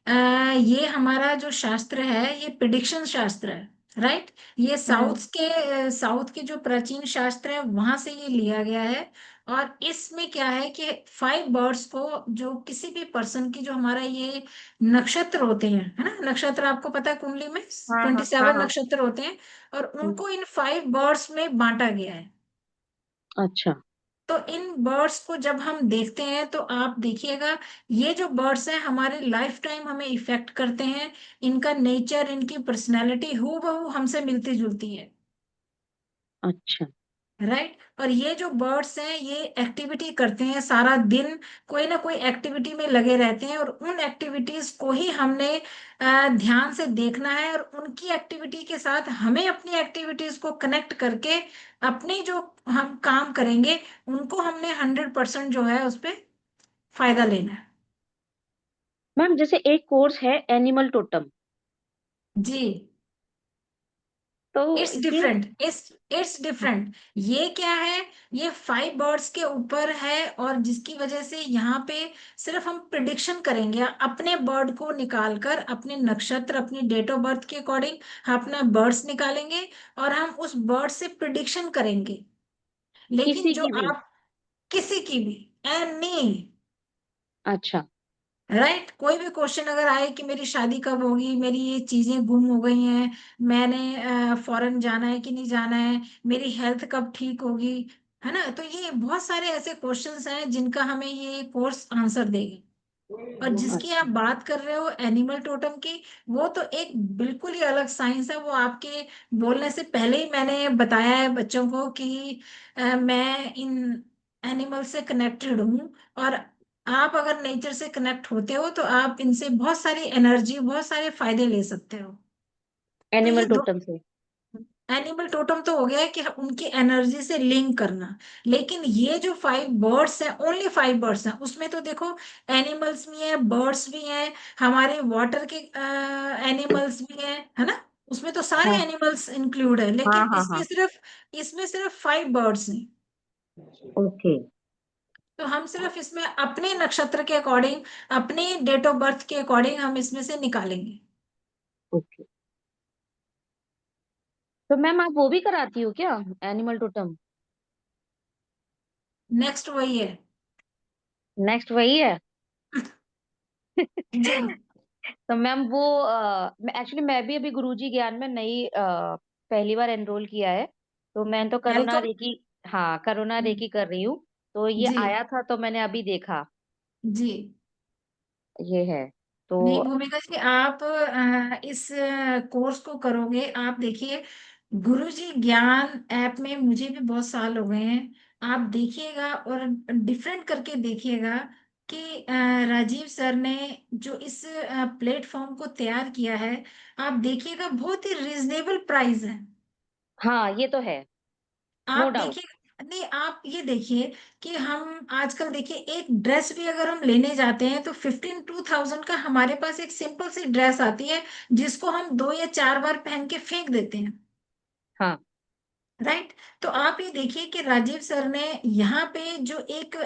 ये हमारा जो शास्त्र है, ये प्रिडिक्शन शास्त्र है। राइट। ये साउथ के जो प्राचीन शास्त्र है, वहां से ये लिया गया है। और इसमें क्या है कि 5 बर्ड्स को, जो किसी भी पर्सन की, जो हमारा ये नक्षत्र होते हैं, है ना, नक्षत्र आपको पता है, कुंडली में हाँ हाँ 27 हाँ नक्षत्र होते हैं, और हाँ। उनको इन 5 बर्ड्स में बांटा गया है। अच्छा। तो इन बर्ड्स को जब हम देखते हैं, तो आप देखिएगा, ये जो बर्ड्स हैं हमारे लाइफ टाइम हमें इफेक्ट करते हैं। इनका नेचर, इनकी पर्सनैलिटी हूबहू हमसे मिलती जुलती है। अच्छा। राइट। और ये जो बर्ड्स हैं ये एक्टिविटी करते हैं सारा दिन, कोई ना कोई एक्टिविटी में लगे रहते हैं, और उन एक्टिविटीज को ही हमने ध्यान से देखना है, और उनकी एक्टिविटी के साथ हमें अपनी एक्टिविटीज को कनेक्ट करके अपने जो हम काम करेंगे उनको हमने 100% जो है उस पर फायदा लेना है। मैम जैसे एक कोर्स है एनिमल टोटम, जी, तो इट्स ये डिफरेंट, इट्स डिफरेंट। ये क्या है, ये 5 बर्ड्स के ऊपर है, और जिसकी वजह से यहाँ पे सिर्फ हम प्रिडिक्शन करेंगे अपने बर्ड को निकाल कर, अपने नक्षत्र अपनी डेट ऑफ बर्थ के अकॉर्डिंग हम अपना बर्ड्स निकालेंगे और हम उस बर्ड से प्रिडिक्शन करेंगे। लेकिन किसी जो की भी? आप किसी की भी, एनी, अच्छा। राइट, कोई भी क्वेश्चन अगर आए कि मेरी शादी कब होगी, मेरी ये चीजें गुम हो गई हैं, मैंने फॉरेन जाना है कि नहीं जाना है, मेरी हेल्थ कब ठीक होगी, है ना, तो ये बहुत सारे ऐसे क्वेश्चंस हैं जिनका हमें ये कोर्स आंसर देगा। और जिसकी आप अच्छा। बात कर रहे हो एनिमल टोटम की, वो तो एक बिल्कुल ही अलग साइंस है। वो आपके बोलने से पहले ही मैंने बताया है बच्चों को कि मैं इन एनिमल से कनेक्टेड हूँ, और आप अगर नेचर से कनेक्ट होते हो तो आप इनसे बहुत सारी एनर्जी, बहुत सारे फायदे ले सकते हो। तो ये एनिमल दो, टोटम से? एनिमल टोटम तो हो गया है कि उनकी एनर्जी से लिंक करना, लेकिन ये जो 5 बर्ड्स हैं, ओनली 5 बर्ड्स हैं, उसमें तो देखो एनिमल्स भी हैं, बर्ड्स भी हैं, हमारे वाटर के एनिमल्स भी हैं, है ना, उसमें तो सारे हाँ एनिमल्स इंक्लूड है, हाँ लेकिन हाँ हाँ। इसमें सिर्फ 5 बर्ड्स हैं। ओके। तो हम सिर्फ इसमें अपने नक्षत्र के अकॉर्डिंग, अपने डेट ऑफ बर्थ के अकॉर्डिंग हम इसमें से निकालेंगे। ओके, तो मैम आप वो भी कराती हो क्या, एनिमल टोटम? नेक्स्ट वही है। नेक्स्ट वही है। जी। तो मैम वो एक्चुअली मैं भी अभी गुरुजी ज्ञान में नई पहली बार एनरोल किया है, तो मैं तो करुणा वेलकम। रेकी, हाँ करुणा रेकी कर रही हूँ। तो ये जी। आया था तो मैंने अभी देखा, जी। ये है तो। नहीं भूमिका जी, आप इस कोर्स को करोगे, आप देखिए गुरुजी ज्ञान ऐप में मुझे भी बहुत साल हो गए हैं, आप देखिएगा और डिफरेंट करके देखिएगा कि राजीव सर ने जो इस प्लेटफॉर्म को तैयार किया है, आप देखिएगा बहुत ही रिजनेबल प्राइस है। हाँ ये तो है, नो आप डाउट। देखिए, नहीं आप ये देखिए कि हम आजकल देखिए एक ड्रेस भी अगर हम लेने जाते हैं तो 15-2000 का हमारे पास एक सिंपल सी ड्रेस आती है, जिसको हम 2 या 4 बार पहन के फेंक देते हैं, हाँ राइट। तो आप ये देखिए कि राजीव सर ने यहाँ पे जो एक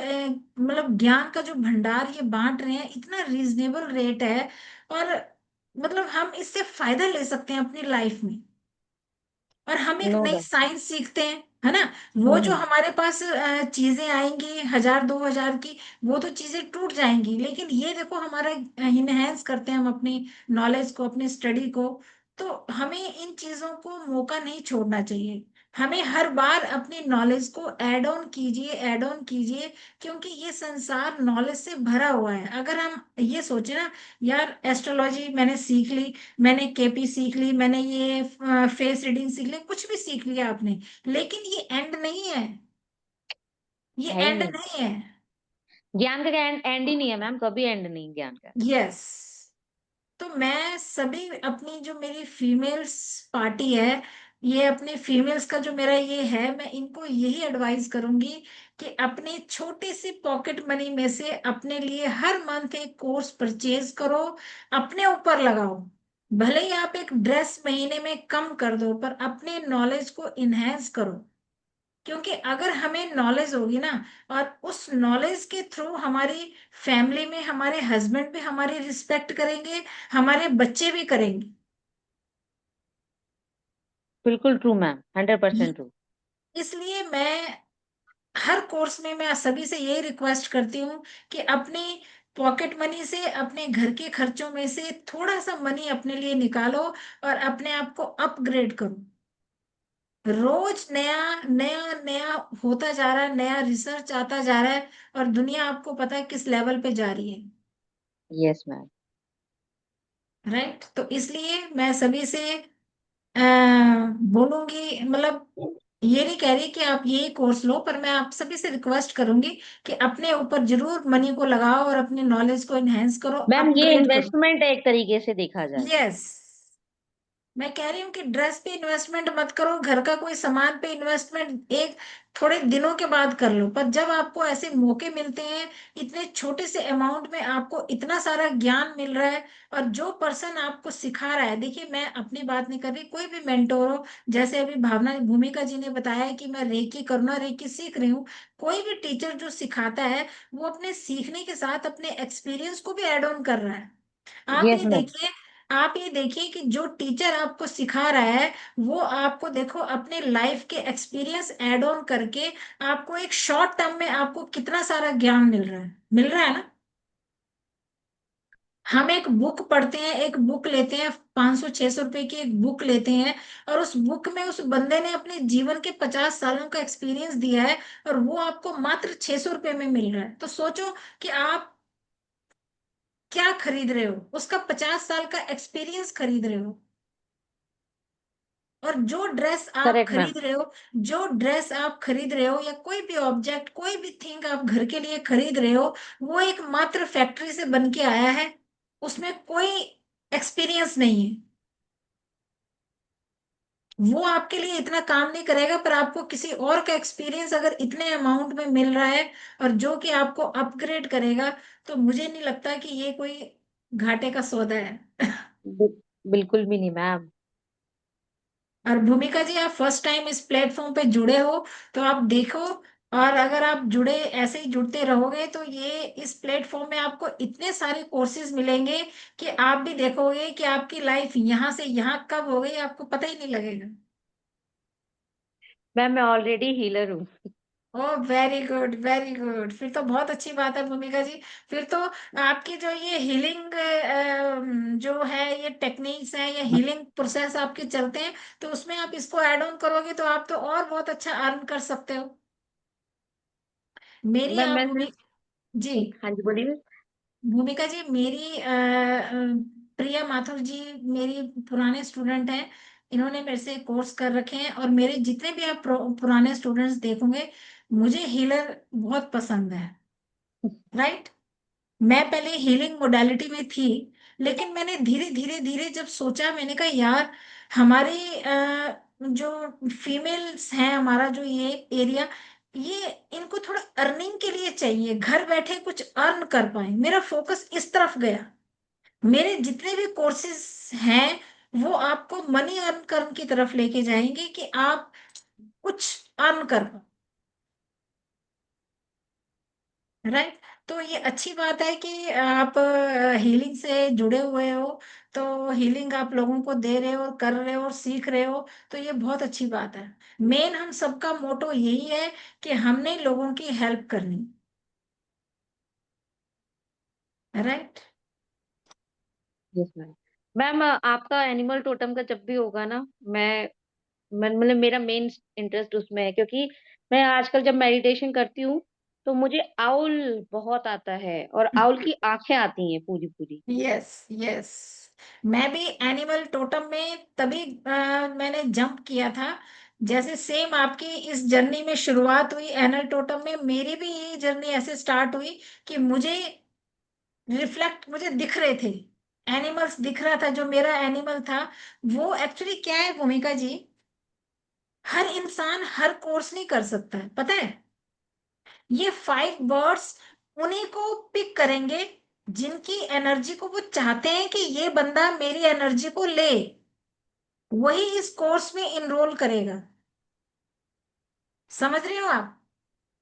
मतलब ज्ञान का जो भंडार ये बांट रहे हैं, इतना रीजनेबल रेट है, और मतलब हम इससे फायदा ले सकते हैं अपनी लाइफ में, और हम एक नो नई डाउट। साइंस सीखते हैं, है ना। वो जो हमारे पास चीजें आएंगी 1000-2000 की, वो तो चीजें टूट जाएंगी, लेकिन ये देखो हमारा इनहेंस करते हैं हम अपनी नॉलेज को, अपनी स्टडी को। तो हमें इन चीजों को मौका नहीं छोड़ना चाहिए, हमें हर बार अपनी नॉलेज को ऐड ऑन कीजिए, ऐड ऑन कीजिए, क्योंकि ये संसार नॉलेज से भरा हुआ है। अगर हम ये सोचे ना, यार एस्ट्रोलॉजी मैंने सीख ली, मैंने केपी सीख ली, मैंने ये फेस रीडिंग सीख ली, कुछ भी सीख लिया आपने, लेकिन ये एंड नहीं है, ये है ही एंड नहीं, नहीं है। ज्ञान का एंड एंड ही नहीं है मैम, कभी एंड नहीं ज्ञान का। यस। तो मैं सभी अपनी जो मेरी फीमेल्स पार्टी है, ये अपने फीमेल्स का जो मेरा ये है, मैं इनको यही एडवाइस करूंगी कि अपने छोटे से पॉकेट मनी में से अपने लिए हर मंथ एक कोर्स परचेज करो, अपने ऊपर लगाओ। भले ही आप एक ड्रेस महीने में कम कर दो, पर अपने नॉलेज को इनहेंस करो, क्योंकि अगर हमें नॉलेज होगी ना, और उस नॉलेज के थ्रू हमारी फैमिली में हमारे हस्बैंड भी हमारी रिस्पेक्ट करेंगे, हमारे बच्चे भी करेंगे। बिल्कुल ट्रू मैम, 100% ये- ट्रू। इसलिए मैं हर कोर्स में मैं सभी से यही रिक्वेस्ट करती हूँ कि अपनी पॉकेट मनी से, अपने घर के खर्चों में से थोड़ा सा मनी अपने लिए निकालो, और अपने आप को अपग्रेड करो। रोज नया नया नया होता जा रहा है, नया रिसर्च आता जा रहा है, और दुनिया आपको पता है किस लेवल पे जा रही है, यस मैम। राइट। तो इसलिए मैं सभी से बोलूंगी, मतलब ये नहीं कह रही कि आप ये कोर्स लो, पर मैं आप सभी से रिक्वेस्ट करूंगी कि अपने ऊपर जरूर मनी को लगाओ और अपने नॉलेज को एनहेंस करो, मैम ये अपग्रेड करो। इन्वेस्टमेंट है एक तरीके से देखा जाए। यस, मैं कह रही हूँ कि ड्रेस पे इन्वेस्टमेंट मत करो, घर का कोई सामान पे इन्वेस्टमेंट एक थोड़े दिनों के बाद कर लो, पर जब आपको ऐसे मौके मिलते हैं, इतने छोटे से अमाउंट में आपको इतना सारा ज्ञान मिल रहा है, और जो पर्सन आपको सिखा रहा है, देखिए मैं अपनी बात नहीं कर रही, कोई भी मेंटोर हो, जैसे अभी भावना भूमिका जी ने बताया है कि मैं रेकी करना, रेकी सीख रही हूँ, कोई भी टीचर जो सिखाता है वो अपने सीखने के साथ अपने एक्सपीरियंस को भी एड ऑन कर रहा है। आप यस ये मैम। देखिए, आप ये देखिए कि जो टीचर आपको सिखा रहा है वो आपको देखो अपने लाइफ के एक्सपीरियंस ऐड ऑन करके आपको एक शॉर्ट टर्म में आपको कितना सारा ज्ञान मिल रहा है ना। हम एक बुक पढ़ते हैं, एक बुक लेते हैं, 500-600 रुपए की एक बुक लेते हैं, और उस बुक में उस बंदे ने अपने जीवन के 50 सालों का एक्सपीरियंस दिया है, और वो आपको मात्र 600 रुपए में मिल रहा है। तो सोचो कि आप क्या खरीद रहे हो, उसका 50 साल का एक्सपीरियंस खरीद रहे हो। और जो ड्रेस आप करेक्ट मैम। खरीद रहे हो, जो ड्रेस आप खरीद रहे हो, या कोई भी ऑब्जेक्ट, कोई भी थिंग आप घर के लिए खरीद रहे हो, वो एक मात्र फैक्ट्री से बन के आया है, उसमें कोई एक्सपीरियंस नहीं है। वो आपके लिए इतना काम नहीं करेगा, पर आपको किसी और का एक्सपीरियंस अगर इतने अमाउंट में मिल रहा है, और जो कि आपको अपग्रेड करेगा, तो मुझे नहीं लगता कि ये कोई घाटे का सौदा है। बिल्कुल भी नहीं मैम। और भूमिका जी, आप फर्स्ट टाइम इस प्लेटफॉर्म पे जुड़े हो, तो आप देखो, और अगर आप जुड़े, ऐसे ही जुड़ते रहोगे, तो ये इस प्लेटफॉर्म में आपको इतने सारे कोर्सेज मिलेंगे कि आप भी देखोगे कि आपकी लाइफ यहाँ से यहाँ कब हो गई आपको पता ही नहीं लगेगा। मैम मैं ऑलरेडी हीलर हूँ। Oh very good, very good, फिर तो बहुत अच्छी बात है भूमिका जी। फिर तो आपकी जो ये हीलिंग जो है, ये टेक्निक्स हैं, ये हीलिंग प्रोसेस आपके चलते हैं, तो उसमें आप इसको ऐड ऑन करोगे तो आप तो और बहुत अच्छा अर्न कर सकते हो। मेरी मैम आप मैं भूमि सिर्फ, जी, हाँ जी बोलिए। भूमिका जी, मेरी प्रिया माथुर जी मेरी पुराने स्टूडेंट हैं, इन्होंने मेरे से कोर्स कर रखे हैं, और मेरे जितने भी आप पुराने स्टूडेंट्स देखोगे, मुझे हीलर बहुत पसंद है। राइट, मैं पहले हीलिंग मोडालिटी में थी, लेकिन मैंने धीरे धीरे धीरे जब सोचा, मैंने कहा यार, हमारे जो फीमेल्स हैं, हमारा जो ये एरिया, ये इनको थोड़ा अर्निंग के लिए चाहिए, घर बैठे कुछ अर्न कर पाए, मेरा फोकस इस तरफ गया। मेरे जितने भी कोर्सेज हैं, वो आपको मनी अर्न करने की तरफ लेके जाएंगे कि आप कुछ अर्न कर पाओ। राइट, तो ये अच्छी बात है कि आप हीलिंग से जुड़े हुए हो, तो हीलिंग आप लोगों को दे रहे हो, कर रहे हो और सीख रहे हो, तो ये बहुत अच्छी बात है। मेन हम सबका मोटो यही है कि हमने लोगों की हेल्प करनी। Right, yes ma'am. मैम आपका एनिमल टोटम का जब भी होगा ना, मैं मतलब मेरा मेन इंटरेस्ट उसमें है, क्योंकि मैं आजकल जब मेडिटेशन करती हूँ तो मुझे आउल बहुत आता है, और आउल की आंखें आती हैं पूरी पूरी। यस, यस, मैं भी एनिमल टोटम में तभी मैंने जंप किया था, जैसे सेम आपकी इस जर्नी में शुरुआत हुई, एनिमल टोटम में मेरी भी ये जर्नी ऐसे स्टार्ट हुई कि मुझे दिख रहे थे, एनिमल्स दिख रहा था, जो मेरा एनिमल था। वो एक्चुअली क्या है भूमिका जी, हर इंसान हर कोर्स नहीं कर सकता है, पता है। ये 5 बर्ड्स उन्हीं को पिक करेंगे जिनकी एनर्जी को वो चाहते हैं कि ये बंदा मेरी एनर्जी को ले, वही इस कोर्स में इनरोल करेगा। समझ रहे हो आप।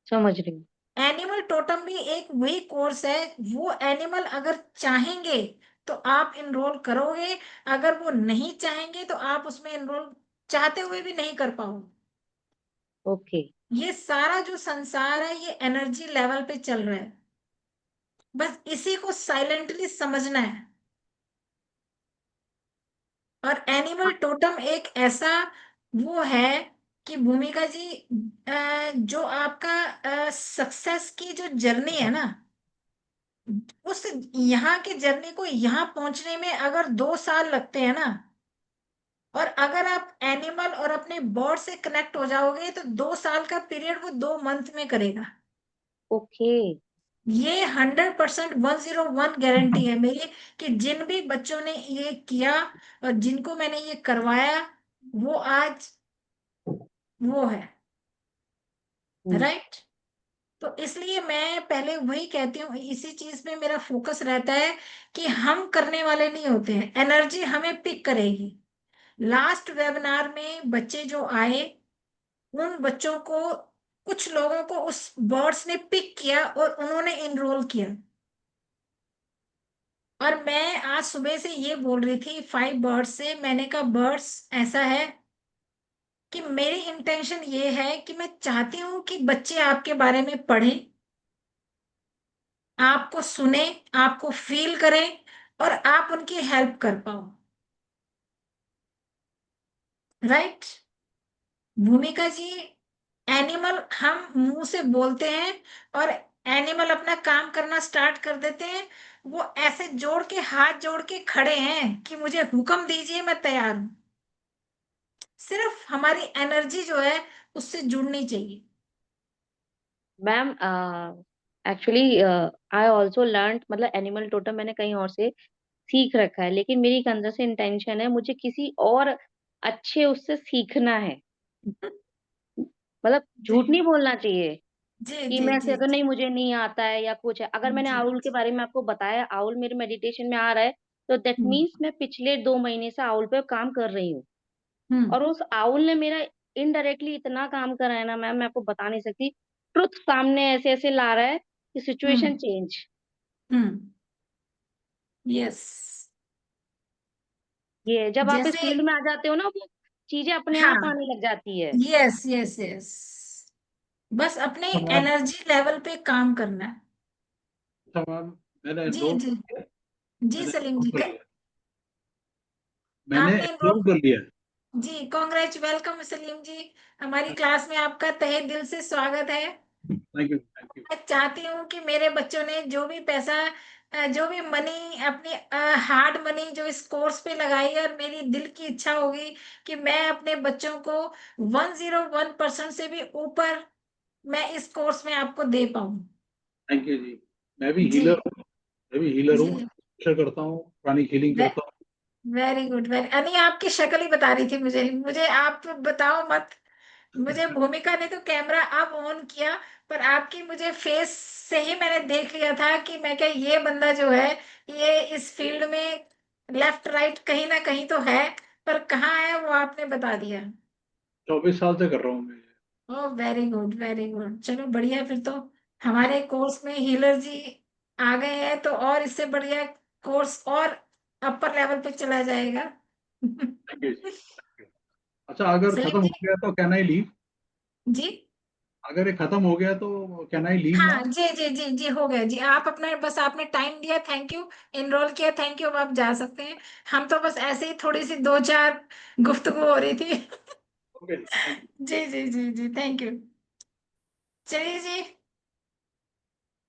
समझ रही हूँ। एनिमल टोटम भी एक वही कोर्स है, वो एनिमल अगर चाहेंगे तो आप इनरोल करोगे, अगर वो नहीं चाहेंगे तो आप उसमें इनरोल चाहते हुए भी नहीं कर पाओगे। ओके। ये सारा जो संसार है, ये एनर्जी लेवल पे चल रहा है, बस इसी को साइलेंटली समझना है। और एनिमल टोटम एक ऐसा वो है कि भूमिका जी, जो आपका सक्सेस की जो जर्नी है ना, उस यहाँ की जर्नी को यहाँ पहुंचने में अगर 2 साल लगते हैं ना, और अगर आप एनिमल और अपने बर्ड से कनेक्ट हो जाओगे तो 2 साल का पीरियड वो 2 मंथ में करेगा। ओके। ये 100% 101 गारंटी है मेरी कि जिन भी बच्चों ने ये किया और जिनको मैंने ये करवाया वो आज वो है, राइट। तो इसलिए मैं पहले वही कहती हूँ, इसी चीज में मेरा फोकस रहता है कि हम करने वाले नहीं होते हैं, एनर्जी हमें पिक करेगी। लास्ट वेबिनार में बच्चे जो आए उन बच्चों को, कुछ लोगों को उस बर्ड्स ने पिक किया और उन्होंने इनरोल किया। और मैं आज सुबह से ये बोल रही थी 5 बर्ड्स से, मैंने कहा बर्ड्स ऐसा है कि मेरी इंटेंशन ये है कि मैं चाहती हूँ कि बच्चे आपके बारे में पढ़ें, आपको सुने, आपको फील करें और आप उनकी हेल्प कर पाओ, राइट। भूमिका जी, एनिमल हम मुंह से बोलते हैं और एनिमल अपना काम करना स्टार्ट कर देते हैं। वो ऐसे जोड़ के, हाथ जोड़ के खड़े हैं कि मुझे हुक्म दीजिए, मैं तैयार हूं। सिर्फ हमारी एनर्जी जो है उससे जुड़नी चाहिए। Ma'am actually I also learn, मतलब एनिमल टोटम मैंने कहीं और से सीख रखा है, लेकिन मेरी एक अंदर से इंटेंशन है, मुझे किसी और अच्छे उससे सीखना है। मतलब जी झूठ नहीं बोलना चाहिए जी कि जी मैं से जी अगर नहीं मुझे नहीं आता है या कुछ है। अगर मैंने जी। आउल के बारे में आपको बताया, आउल मेरे मेडिटेशन में आ रहा है, तो दैट हम्म मीन्स मैं पिछले 2 महीने से आउल पे काम कर रही हूँ। हम्म और उस आउल ने मेरा इनडायरेक्टली इतना काम करा है ना मैम, मैं आपको बता नहीं सकती। ट्रुथ सामने ऐसे ऐसे ला रहा है कि सिचुएशन हम्म चेंज। यस। ये जब आप इस जैसे, फील्ड में आ जाते हो ना, वो चीजें अपने हाँ, आप आने लग जाती है। यस यस यस, बस अपने अच्छा मैम, एनर्जी लेवल पे काम करना है। अच्छा मैम, मैंने जी एनरोल जी जी मैंने सलीम एनरोल जी, कर लिया। मैंने आपने एनरोल एनरोल, कर लिया है। जी कॉन्ग्रेच, वेलकम सलीम जी। हमारी क्लास में आपका तहे दिल से स्वागत है। Thank you, thank you. मैं चाहती हूँ कि मेरे बच्चों ने जो भी पैसा, जो भी मनी, अपनी हार्ड मनी जो इस कोर्स पे लगाई है, और मेरी दिल की इच्छा होगी कि मैं अपने बच्चों को 101% से भी ऊपर मैं इस कोर्स में आपको दे पाऊँ। थैंक यू जी। मैं भी जी हीलर हूँ, मैं भी हीलर हूँ, जी, करता हूँ, प्राणिक हीलिंग करता हूँ। वेरी गुड, वेरी, अनी आपकी शक्ल ही बता रही थी मुझे, मुझे आप बताओ मत। मुझे भूमिका ने तो कैमरा अब ऑन किया, पर आपकी मुझे फेस से ही मैंने देख लिया था कि मैं क्या, ये बंदा जो है ये इस फील्ड में लेफ्ट राइट कहीं ना कहीं तो है, पर कहाँ है वो आपने बता दिया। 24 साल से कर रहा हूँ मैं। Oh very good, very good, चलो बढ़िया। फिर तो हमारे कोर्स में हीलर जी आ गए हैं तो और इससे बढ़िया कोर्स और अपर लेवल पे चला जाएगा। थैंक यू जी। अच्छा, अगर खत्म सलीम हो जी, गया तो कैन आई लीव? जी अगर ये खत्म हो गया तो कैन आई लीव हाँ, नाउ? जी जी जी जी, हो गया जी। आप अपना, बस आपने टाइम दिया, थैंक यू, इनरोल किया, थैंक यू, अब आप जा सकते हैं। हम तो बस ऐसे ही थोड़ी सी दो चार गुफ्तगू हो रही थी। Okay, thank you. जी जी जी जी, थैंक यू। चलिए जी,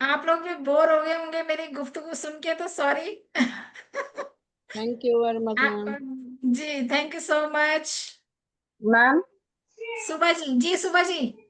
आप लोग भी बोर हो गए होंगे मेरी गुफ्तगू सुन के, तो sorry. Thank you very much आपका, मैम। जी thank you so much. Ma'am सुबह जी, जी सुबह जी।